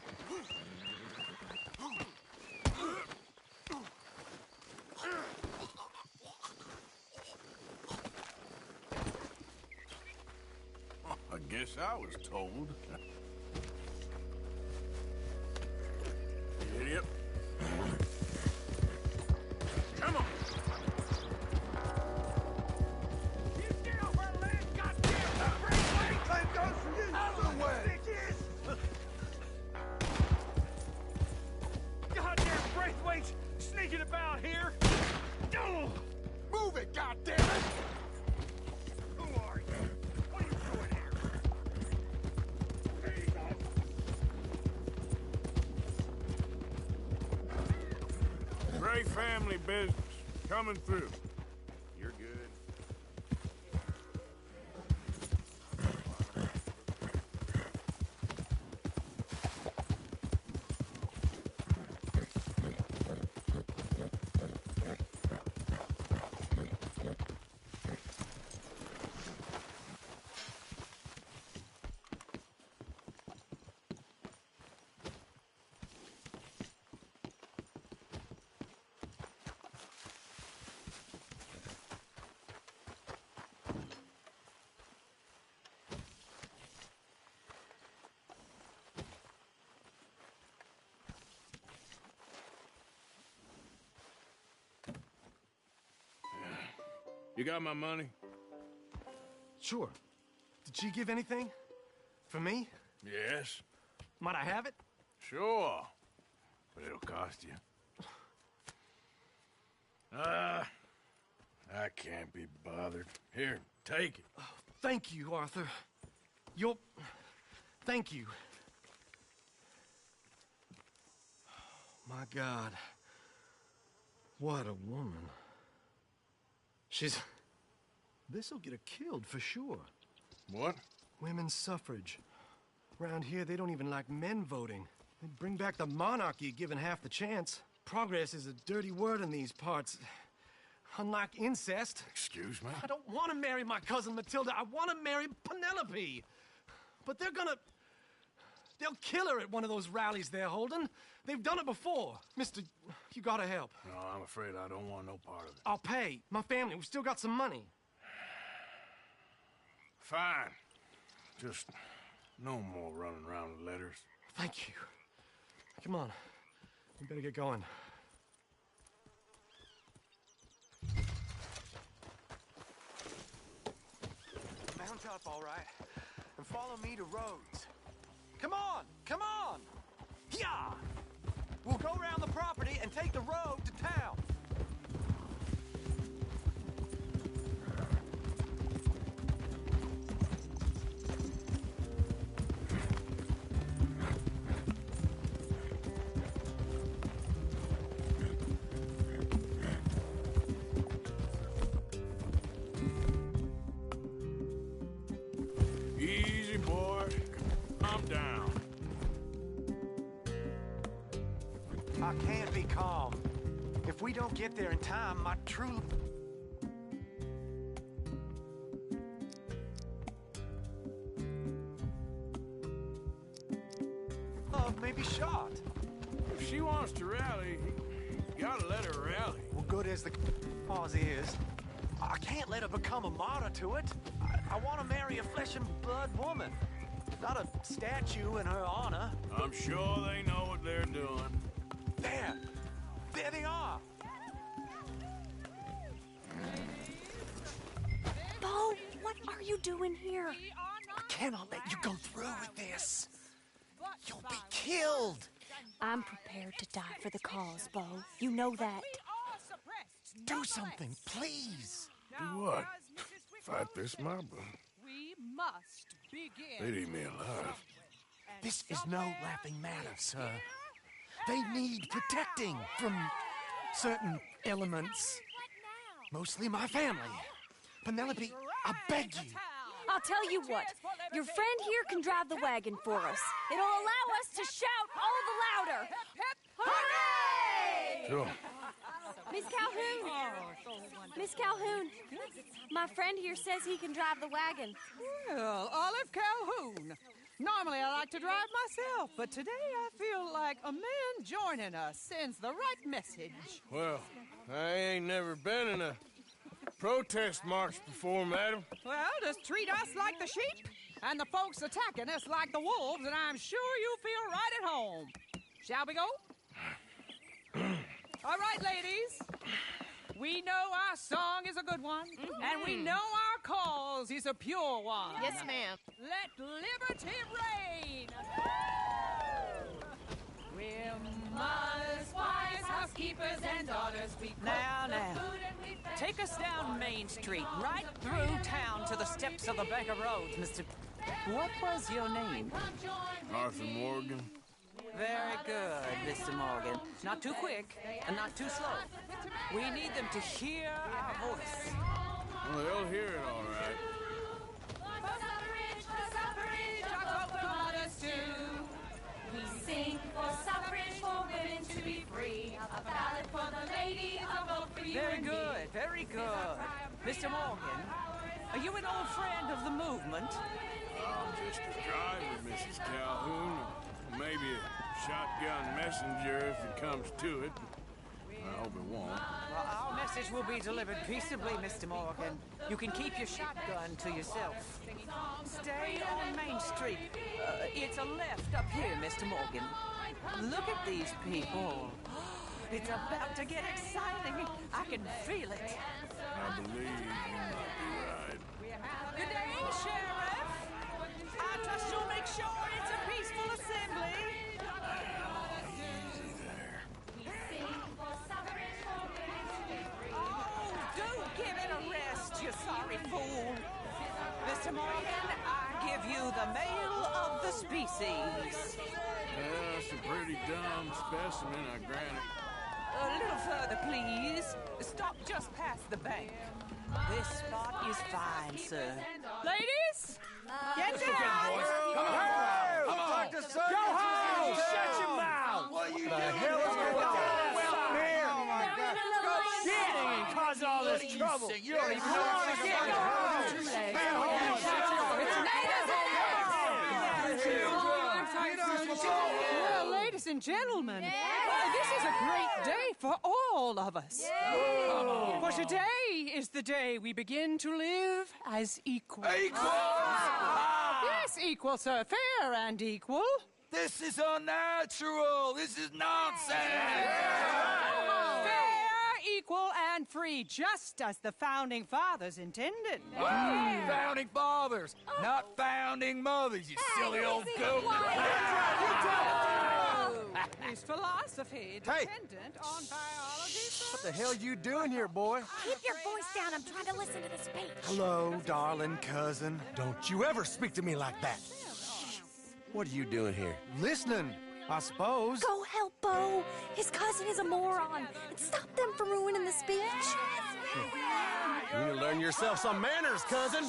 I guess I was told. Idiot. Gray family business. Coming through.
You're good.
You got my money?
Sure. Did she give anything? For me?
Yes.
Might I have it?
Sure. But it'll cost you. I can't be bothered. Here, take it.
Oh, thank you, Arthur. You'll... Thank you. Oh, my God. What a woman. She's... This'll get her killed for sure.
What?
Women's suffrage. Around here, they don't even like men voting. They'd bring back the monarchy given half the chance. Progress is a dirty word in these parts. Unlike incest.
Excuse me?
I don't want to marry my cousin Matilda. I want to marry Penelope. But they're gonna... They'll kill her at one of those rallies they're holding. They've done it before. Mister, you gotta help.
No, I'm afraid I don't want no part of it.
I'll pay. My family, we've still got some money.
Fine. Just no more running around with letters.
Thank you. Come on. We better get going.
Mount up, all right, and follow me to Rhodes. Come on! Come on! Yeah! We'll go around the property and take the road to town.
Easy, boy. Calm down.
I can't be calm. If we don't get there in time, my true... love may be shot.
If she wants to rally, you gotta let her rally.
Well, good as the cause is, I can't let her become a martyr to it. I want to marry a flesh and blood woman, not a statue in her honor.
I'm sure they know what they're doing.
There! There they are!
Bo, what are you doing here?
I cannot let you go through with this. You'll be killed.
I'm prepared to die for the cause, Bo. You know that.
Do something, please.
Do what? Fight this mob?
We must begin.
They'd eat me alive.
This is no laughing matter, sir. They need protecting from certain elements. Mostly my family. Penelope, I beg you.
I'll tell you what. Your friend here can drive the wagon for us. It'll allow us to shout all the louder. Hooray!
Sure.
Miss Calhoun! Miss Calhoun! My friend here says he can drive the wagon.
Well, Olive Calhoun. Normally I like to drive myself, but today I feel like a man joining us sends the right message.
Well, I ain't never been in a protest march before, madam.
Well, just treat us like the sheep, and the folks attacking us like the wolves, and I'm sure you feel right at home. Shall we go? All right, ladies. We know our song is a good one, and we know our cause is a pure one.
Yes, ma'am.
Let liberty reign! We're mothers, wives, housekeepers, and daughters. We now, take us down Main Street, right through town to the steps of the Bank of Rhodes, Mr. What was your name?
Arthur Morgan.
Very good, Mr. Morgan. Not too quick and not too slow. We need them to hear our voice.
Well, they'll hear it all right.
We sing for suffrage, for women to be free. A ballad for the ladies, a vote for you.
Very
and me.
good, very good. Mr. Morgan, are you an old friend of the movement?
I'm just a driver, Mrs. Calhoun. Maybe a shotgun messenger if it comes to it. I hope it won't.
Well, our message will be delivered peaceably, Mr. Morgan. You can keep your shotgun to yourself. Stay on Main Street. It's a left up here, Mr. Morgan. Look at these people. It's about to get exciting. I can feel it.
I believe you might be right.
Good day, Sheriff. I trust you'll make sure it's a peaceful assembly.
Easy there.
Oh, do give it a rest, you sorry fool. Mr. Morgan, I give you the male of the species.
Yeah, that's a pretty dumb specimen, I grant it.
A little further, please. Stop just past the bank. This spot is fine, sir. Ladies, get down!
Come on! Go home! Shut your mouth! What you doing? The hell is going on? Well, here! Oh, my God. Go shit! And cause all this trouble. You don't even know what to get. Go
Well, ladies and gentlemen, this is a great day for all of us. For today is the day we begin to live as equals.
Equals?
Yes, equal, sir. Fair and equal.
This is unnatural. This is nonsense.
Fair, equal, and free, just as the Founding Fathers intended.
Founding fathers, not founding mothers, you silly old goat.
Is philosophy dependent on biology, sir?
What the hell you doing here, boy?
Keep your voice down. I'm trying to listen to the speech.
Hello, darling cousin. Don't you ever speak to me like that.
What are you doing here?
Listening, I suppose.
Go help Bo. His cousin is a moron. And stop them from ruining the speech.
You need to learn yourself some manners, cousin.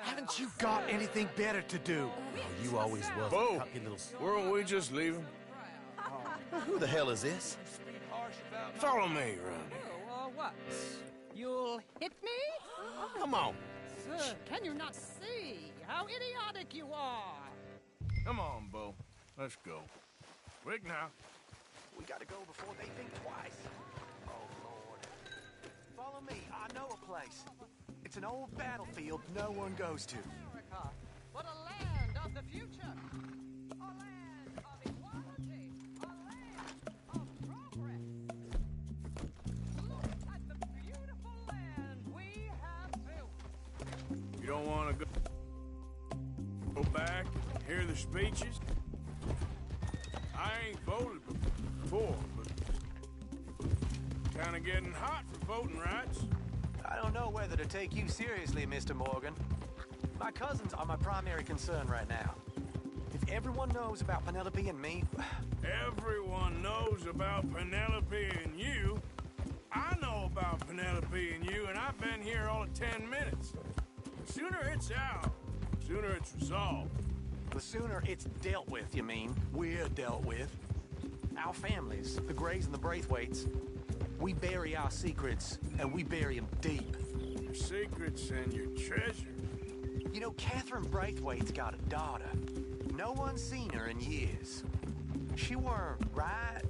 Haven't you got anything better to do?
Oh, you always was.
Bo, weren't we just leaving?
Who the hell is this?
Follow me, Ronnie.
What? You'll hit me?
Come on.
Sir, can you not see how idiotic you are?
Come on, Bo. Let's go. Quick now.
We gotta go before they think twice. Oh, Lord. Follow me. I know a place. It's an old battlefield no one goes to.
America, what a land of the future. A land of equality. A land of progress. Look at the beautiful land we have built.
You don't want to go back and hear the speeches? I ain't voted before, but kind of getting hot for voting rights.
I don't know whether to take you seriously, Mr. Morgan. My cousins are my primary concern right now. If everyone knows about Penelope and me...
Everyone knows about Penelope and you. I know about Penelope and you, and I've been here all of 10 minutes. The sooner it's out, the sooner it's resolved.
The sooner it's dealt with, you mean? We're dealt with. Our families, the Grays and the Braithwaites, we bury our secrets, and we bury them deep.
Your secrets and your treasure.
You know, Catherine Braithwaite's got a daughter. No one's seen her in years. She weren't right,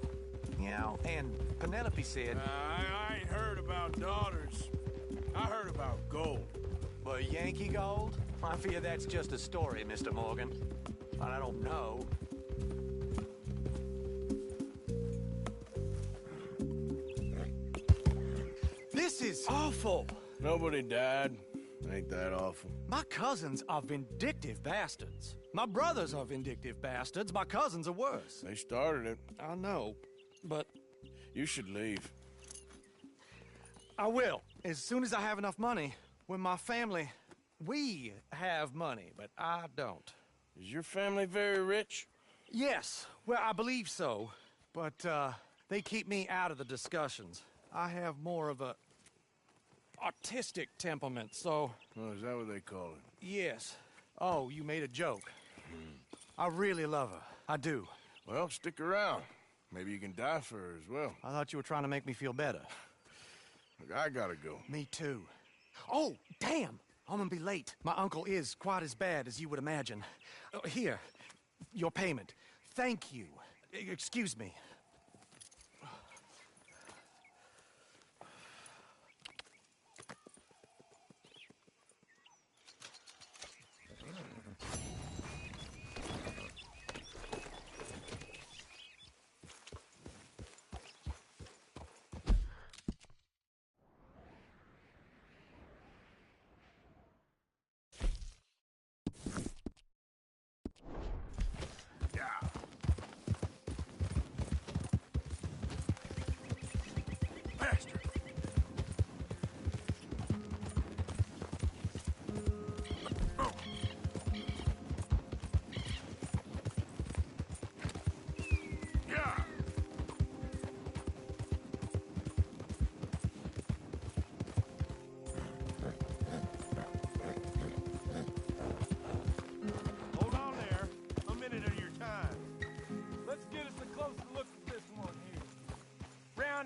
you know, and Penelope said...
I ain't heard about daughters. I heard about gold.
But Yankee gold? I fear that's just a story, Mr. Morgan. But I don't know.
This is awful.
Nobody died. Ain't that awful?
My cousins are vindictive bastards. My brothers are vindictive bastards. My cousins are worse.
They started it.
I know, but...
You should leave.
I will, as soon as I have enough money. When my family... We have money, but I don't.
Is your family very rich?
Yes, well, I believe so. But, they keep me out of the discussions. I have more of a artistic temperament, so...
Oh, is that what they call it?
Yes. Oh, you made a joke. I really love her. I do.
Well, stick around. Maybe you can die for her as well.
I thought you were trying to make me feel better.
Look, I gotta go.
Me too. Oh, damn! I'm gonna be late. My uncle is quite as bad as you would imagine. Here, your payment. Thank you. Excuse me.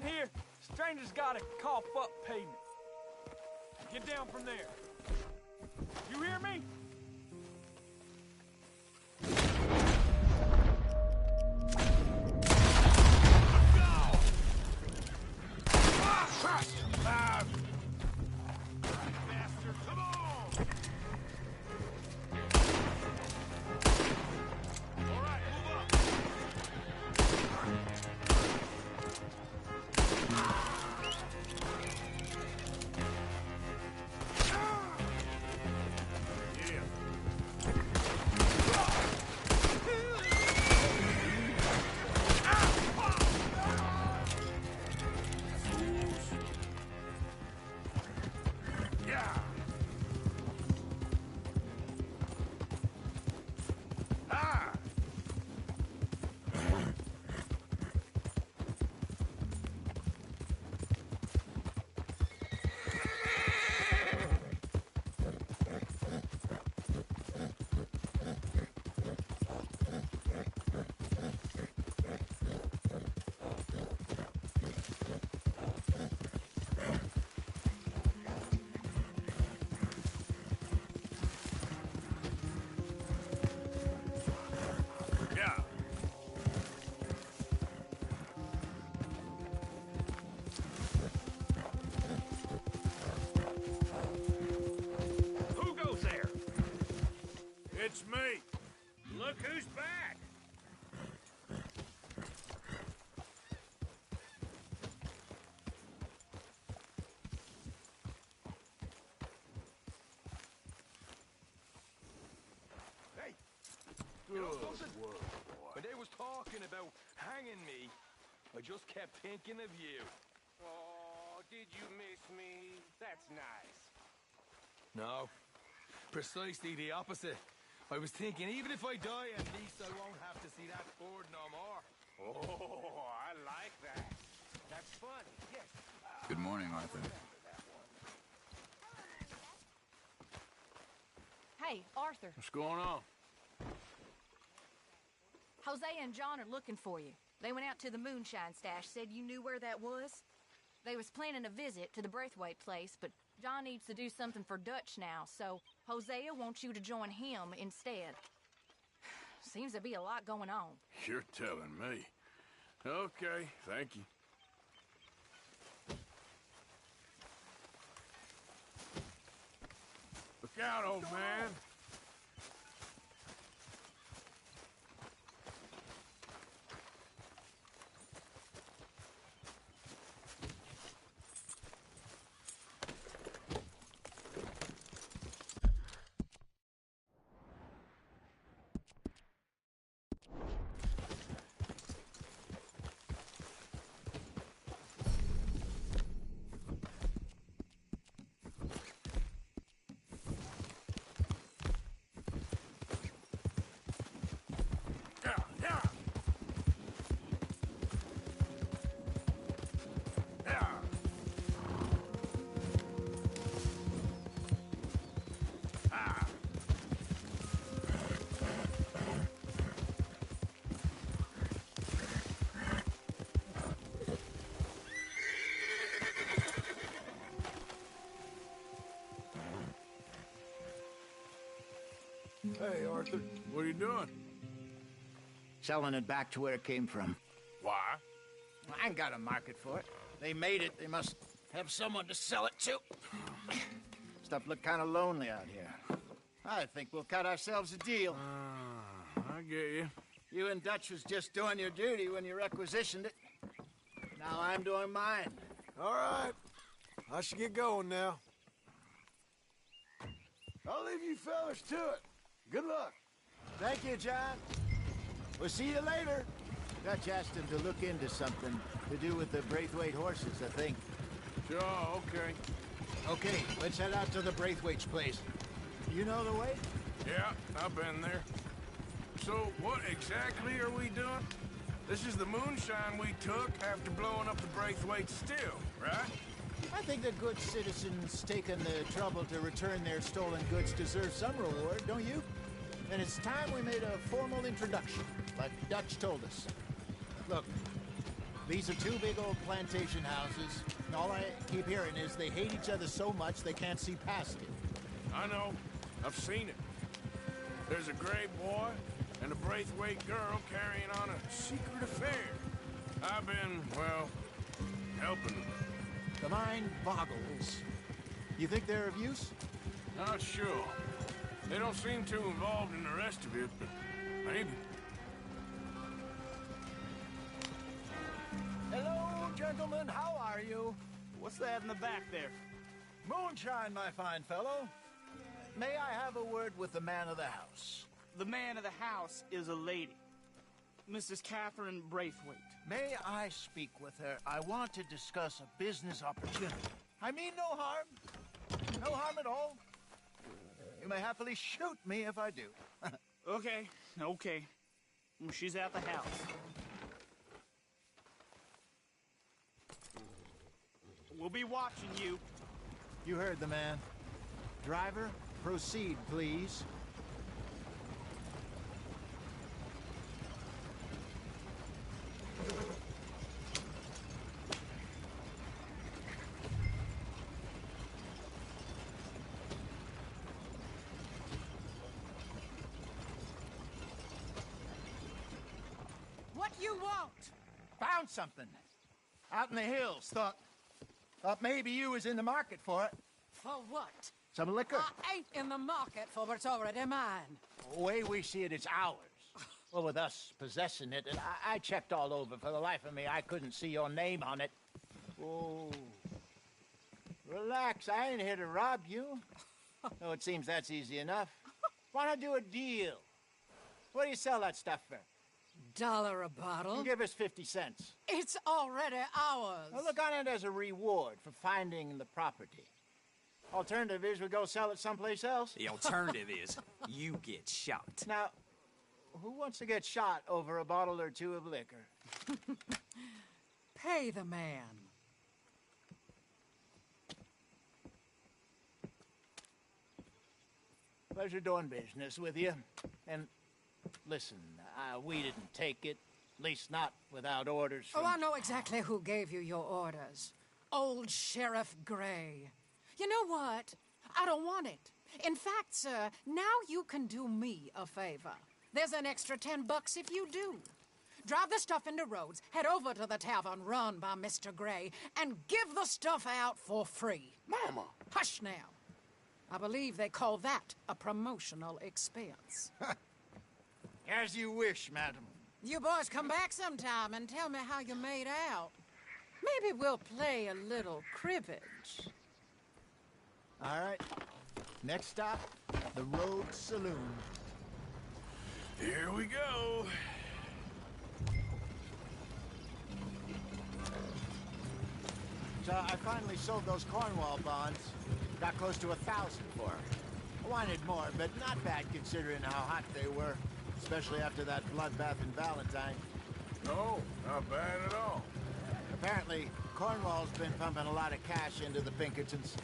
Here, strangers gotta cough up payment. Get down from there. You hear me? It's me. Look who's back.
Hey, you know something? When they was talking about hanging me, I just kept thinking of you.
Oh, did you miss me? That's nice.
No, precisely the opposite. I was thinking, even if I die, at least I won't have to see that board no more.
Oh, I like that. That's funny, yes.
Good morning, Arthur.
Hey, Arthur.
What's going on?
Hosea and John are looking for you. They went out to the moonshine stash, said you knew where that was. They was planning a visit to the Braithwaite place, but John needs to do something for Dutch now, so Hosea wants you to join him instead. Seems to be a lot going on.
You're telling me. Okay, thank you. Look out, old man. Hey, Arthur. What are you doing?
Selling it back to where it came from.
Why?
I ain't got a market for it. They made it. They must have someone to sell it to. Stuff look kind of lonely out here. I think we'll cut ourselves a deal.
I get you.
You and Dutch was just doing your duty when you requisitioned it. Now I'm doing mine.
All right. I should get going now.
I'll leave you fellas to it. Good luck.
Thank you, John. We'll see you later. Dutch asked him to look into something to do with the Braithwaite horses, I think.
Sure, okay.
Okay, let's head out to the Braithwaite's place. You know the way?
Yeah, I've been there. So, what exactly are we doing? This is the moonshine we took after blowing up the Braithwaite still, right?
I think the good citizens taking the trouble to return their stolen goods deserve some reward, don't you? And it's time we made a formal introduction, like Dutch told us. Look, these are two big old plantation houses, and all I keep hearing is they hate each other so much they can't see past it.
I know. I've seen it. There's a gray boy and a Braithwaite girl carrying on a secret affair. I've been, well, helping them.
The mind boggles. You think they're of use?
Not sure. They don't seem too involved in the rest of it, but maybe.
Hello, gentlemen. How are you?
What's that in the back there?
Moonshine, my fine fellow. May I have a word with the man of the house?
The man of the house is a lady. Mrs. Catherine Braithwaite.
May I speak with her? I want to discuss a business opportunity. I mean no harm. No harm at all. You may happily shoot me if I do.
Okay. Well, she's at the house. We'll be watching you.
You heard the man. Driver, proceed, please.
What you want?
Found something. Out in the hills. Thought maybe you was in the market for it.
For what?
Some liquor.
I ain't in the market for what's already mine.
The way we see it, it's ours. Well, with us possessing it, and I checked all over. For the life of me, I couldn't see your name on it. Oh. Relax, I ain't here to rob you. Oh, it seems that's easy enough. Why not do a deal? What do you sell that stuff for?
$1 a bottle.
You give us 50 cents.
It's already ours.
Well, look on it as a reward for finding the property. Alternative is we go sell it someplace else.
The alternative is you get shot.
Now, who wants to get shot over a bottle or two of liquor?
Pay the man.
Pleasure doing business with you. And listen, we didn't take it. At least not without orders from...
Oh, I know exactly who gave you your orders. Old Sheriff Gray. You know what? I don't want it. In fact, sir, now you can do me a favor. There's an extra $10 if you do. Drive the stuff into Rhodes, head over to the tavern run by Mr. Gray, and give the stuff out for free.
Mama!
Hush now. I believe they call that a promotional expense.
As you wish, madam.
You boys come back sometime and tell me how you made out. Maybe we'll play a little cribbage.
All right. Next stop, the Rhodes Saloon.
Here we go.
So I finally sold those Cornwall bonds. Got close to 1,000 for them. I wanted more, but not bad considering how hot they were. Especially after that bloodbath in Valentine.
No, not bad at all.
Apparently, Cornwall's been pumping a lot of cash into the Pinkertons.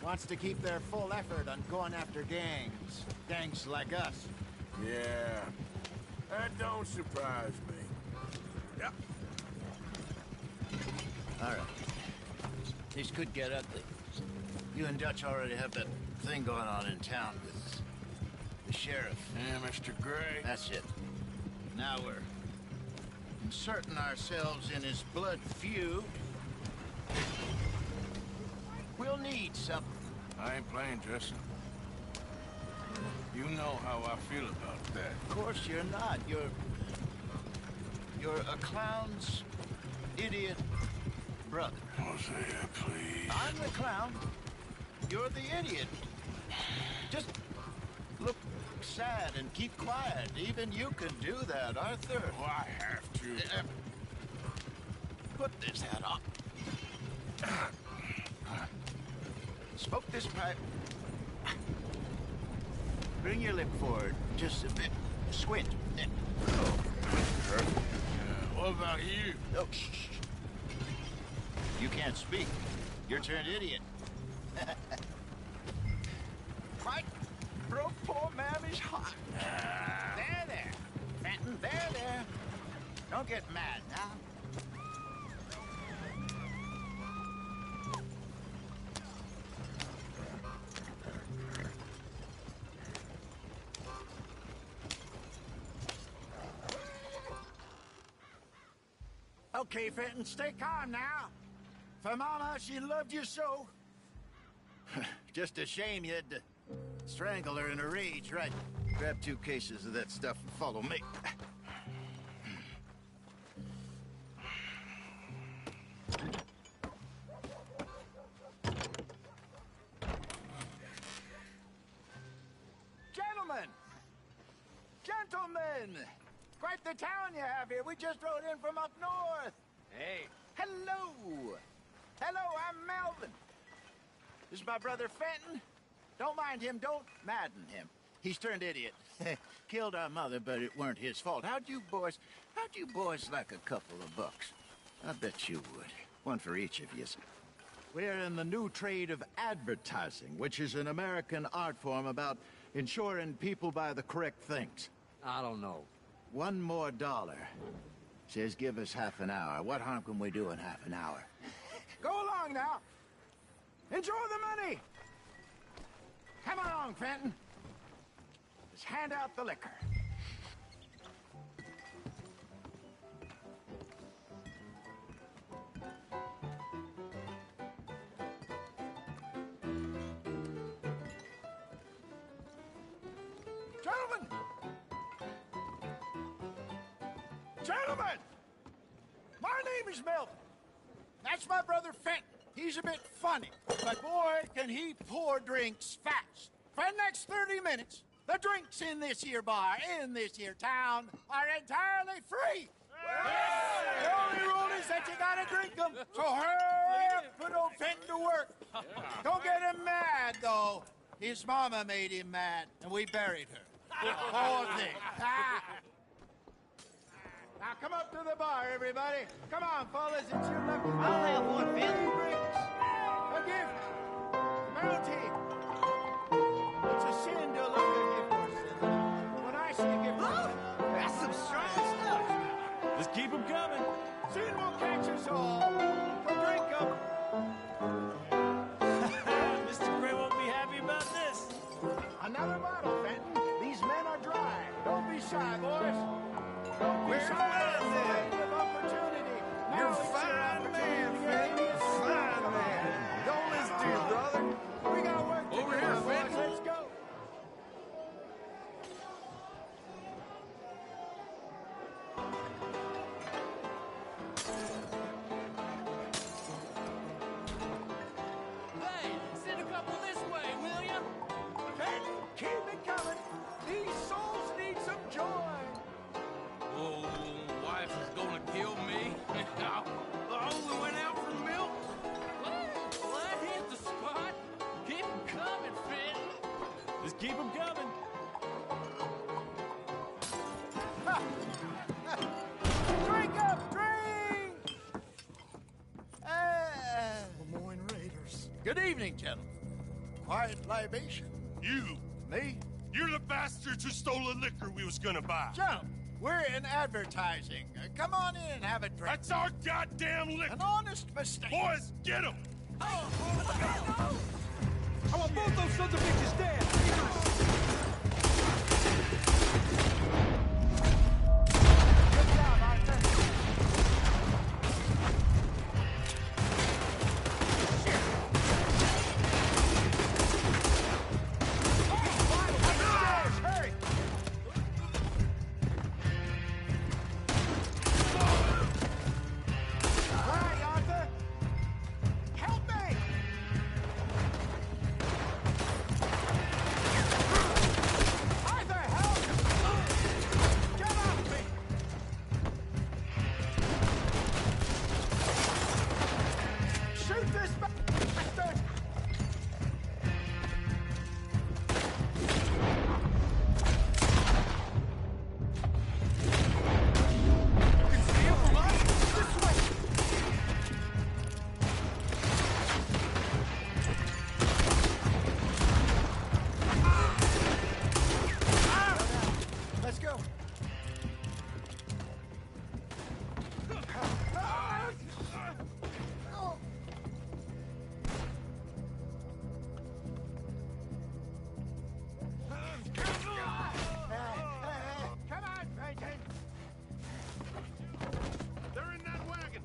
Wants to keep their full effort on going after gangs. Gangs like us.
Yeah, that don't surprise me. Yep.
All right. This could get ugly. You and Dutch already have that thing going on in town with the Sheriff.
Yeah, Mr. Gray.
That's it. Now we're inserting ourselves in his blood feud. We'll need something.
I ain't playing, Justin. You know how I feel about that.
Of course you're not. You're a clown's idiot brother.
Hosea, please.
I'm the clown. You're the idiot. Just look sad and keep quiet. Even you can do that, Arthur.
Oh, I have to.
Put this hat on. Smoke this pipe. Bring your lip forward just a bit. Squint.
What about you?
Oh, shh. You can't speak. You're turned idiot. Right? Broke poor Mammy's heart. There. Fenton, there. Don't get mad now. Okay, Fenton, stay calm now. For Mama, she loved you so. Just a shame you had to strangle her in a rage, right? Grab 2 cases of that stuff and follow me. Gentlemen! Quite the town you have here. We just rode in from up north.
Hey.
Hello. I'm Melvin. This is my brother Fenton. Don't mind him. Don't madden him. He's turned idiot. Killed our mother, but it weren't his fault. How'd you boys like a couple of bucks? I bet you would. One for each of you. We're in the new trade of advertising, which is an American art form about ensuring people buy the correct things.
I don't know.
$1 more. Says give us half an hour. What harm can we do in half an hour? Go along now. Enjoy the money. Come along, Fenton. Let's hand out the liquor. Gentlemen! My name is Melvin. That's my brother Fenton. He's a bit funny, but boy, can he pour drinks fast. For the next 30 minutes, the drinks in this here bar, in this here town, are entirely free. The only rule is that you gotta drink them, so hurry up, put old Fenton to work. Don't get him mad, though. His mama made him mad, and we buried her. Poor thing. Now come up to the bar, everybody. Come on, fellas, it's your lucky. I'll have one, Fenton. Drinks. A gift. Bounty. It's a sin to look at gift horse. When I see a gift horse, that's some strong stuff.
Just keep them coming.
Sin will catch us all. So drink them.
Mr. Gray won't be happy about this.
Another bottle, Fenton. These men are dry. Don't be shy, boys. Don't be shy.
You're a fine man, Fenton. Fine man. Don't listen to your brother.
We got work to do.
Over here, Fenton.
Let's go.
Hey, send a couple this way, will ya?
Fenton, keep it coming. These souls need some joy.
Oh, wife is gonna kill me. I only went out for milk.
Well, that hit the spot. Keep them coming, Fenton. Just keep them coming.
Drink up, drink! Lemoyne Raiders. Good evening, gentlemen. Quiet libation.
You.
Me?
You're the bastards who stole the liquor we was gonna buy.
Gentlemen, we're in advertising. Come on in and have a drink.
That's our goddamn liquor.
An honest mistake.
Boys, get him!
I want both those sons of bitches dead.
go.
Come on, Peyton! They're in that wagon!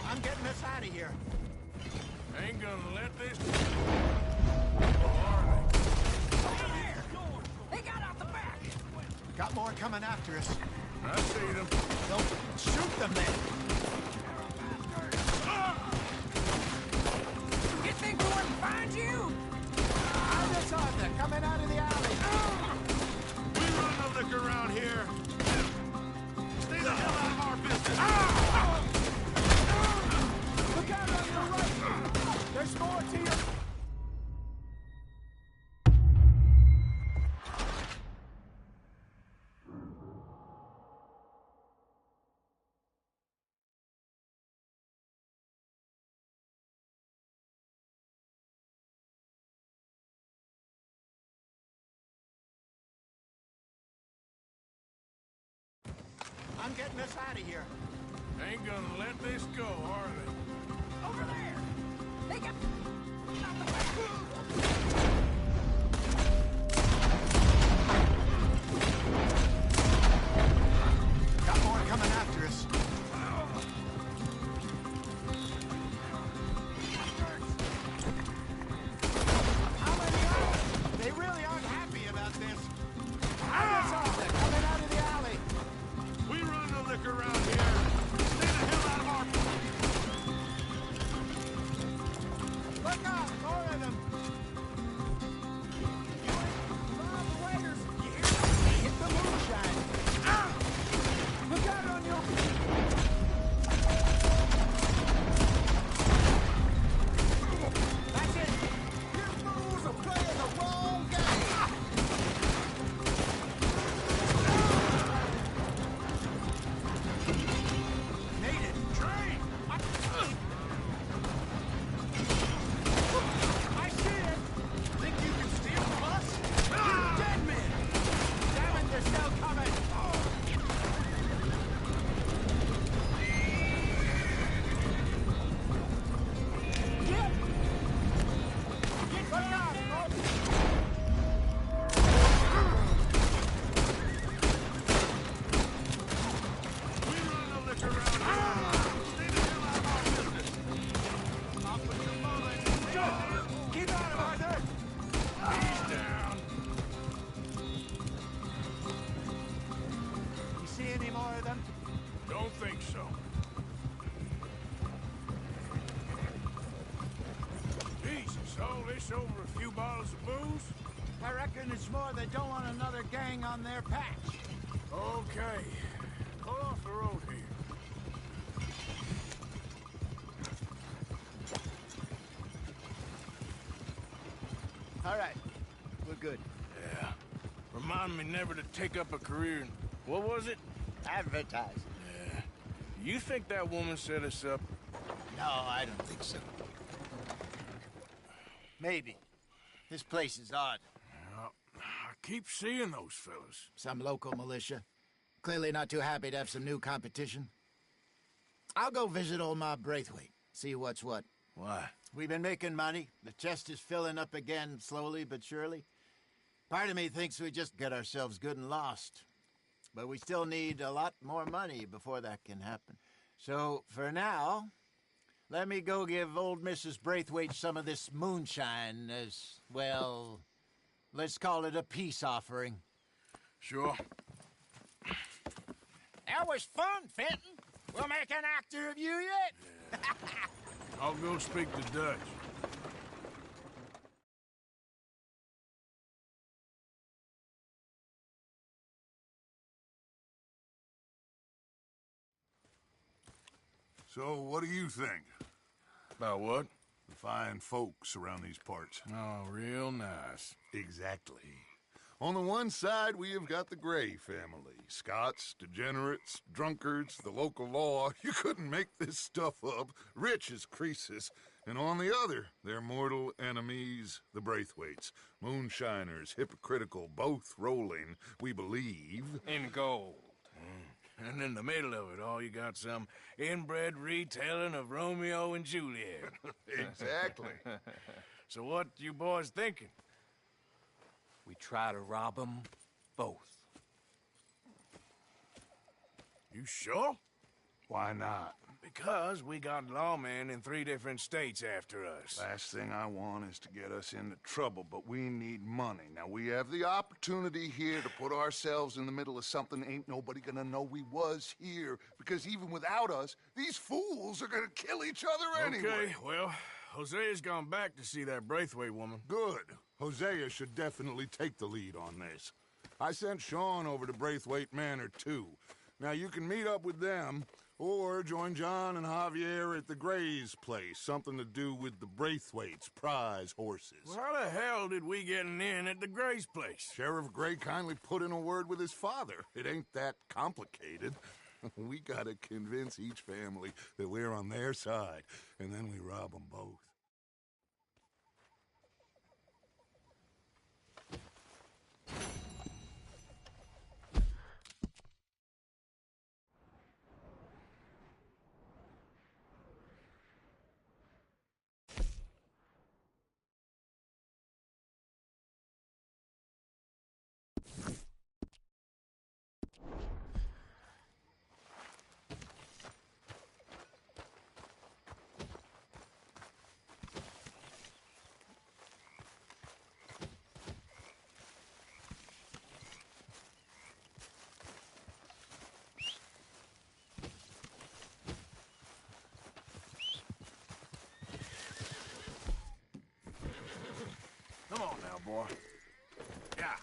I'm getting us out of here.
Ain't gonna let this...
They got out the back!
Got more coming after us.
I see them.
Don't shoot them then.
You think we wouldn't find you?
I'm just on there, coming out of the alley.
We run no liquor around here. Stay the hell out of our business.
Look out on your right. There's more to you. I'm getting us out of here.
Ain't gonna let this go, are they?
Over there! They got out the back!
Got more coming after us. They really aren't happy about this. They're coming out of the alley.
We run no liquor around here. Stay the hell out of our...
Look out! More of them! Rob the waiters! You hear that? Hit the moonshine! Look out on your... That's it! You fools are playing the wrong game! Made it! Train! I see it! Think you can steal from us? You're dead men! Damn it, they're still coming! Get back out, folks!
We run no liquor around here. Stay the hell out of our business. I'll put your bullet. Go!
Keep out of Arthur!
He's down.
You see any more of them?
Don't think so. Jesus, all this over a few bottles of booze?
I reckon it's more they don't want another gang on their patch.
Okay. Pull off the road here.
All right, we're good.
Yeah. Remind me never to take up a career in... What was it?
Advertising.
Yeah. You think that woman set us up?
No, I don't think so. Maybe. This place is odd.
Well, I keep seeing those fellas.
Some local militia. Clearly not too happy to have some new competition. I'll go visit old Ma Braithwaite, see what's what.
Why?
We've been making money. The chest is filling up again, slowly but surely. Part of me thinks we just get ourselves good and lost. But we still need a lot more money before that can happen. So, for now, let me go give old Mrs. Braithwaite some of this moonshine as, well, let's call it a peace offering.
Sure.
That was fun, Fenton. We'll make an actor of you yet.
I'll go speak to Dutch.
So, what do you think?
About what?
The fine folks around these parts.
Oh, real nice.
Exactly. On the one side, we have got the Gray family. Scots, degenerates, drunkards, the local law. You couldn't make this stuff up. Rich as Croesus. And on the other, their mortal enemies, the Braithwaites. Moonshiners, hypocritical, both rolling, we believe...
in gold.
And in the middle of it all, you got some inbred retelling of Romeo and Juliet.
Exactly.
So what you boys thinking?
We try to rob them both.
You sure?
Why not?
Because we got lawmen in 3 different states after us.
Last thing I want is to get us into trouble, but we need money. Now, we have the opportunity here to put ourselves in the middle of something ain't nobody gonna know we was here, because even without us, these fools are gonna kill each other anyway.
Okay, well, Hosea's gone back to see that Braithwaite woman.
Good. Hosea should definitely take the lead on this. I sent Sean over to Braithwaite Manor, too. Now, you can meet up with them, or join John and Javier at the Gray's place. Something to do with the Braithwaite's prize horses.
Well, how the hell did we get in at the Gray's place?
Sheriff Gray kindly put in a word with his father. It ain't that complicated. We gotta convince each family that we're on their side, and then we rob them both.
Come on now, boy. Yeah,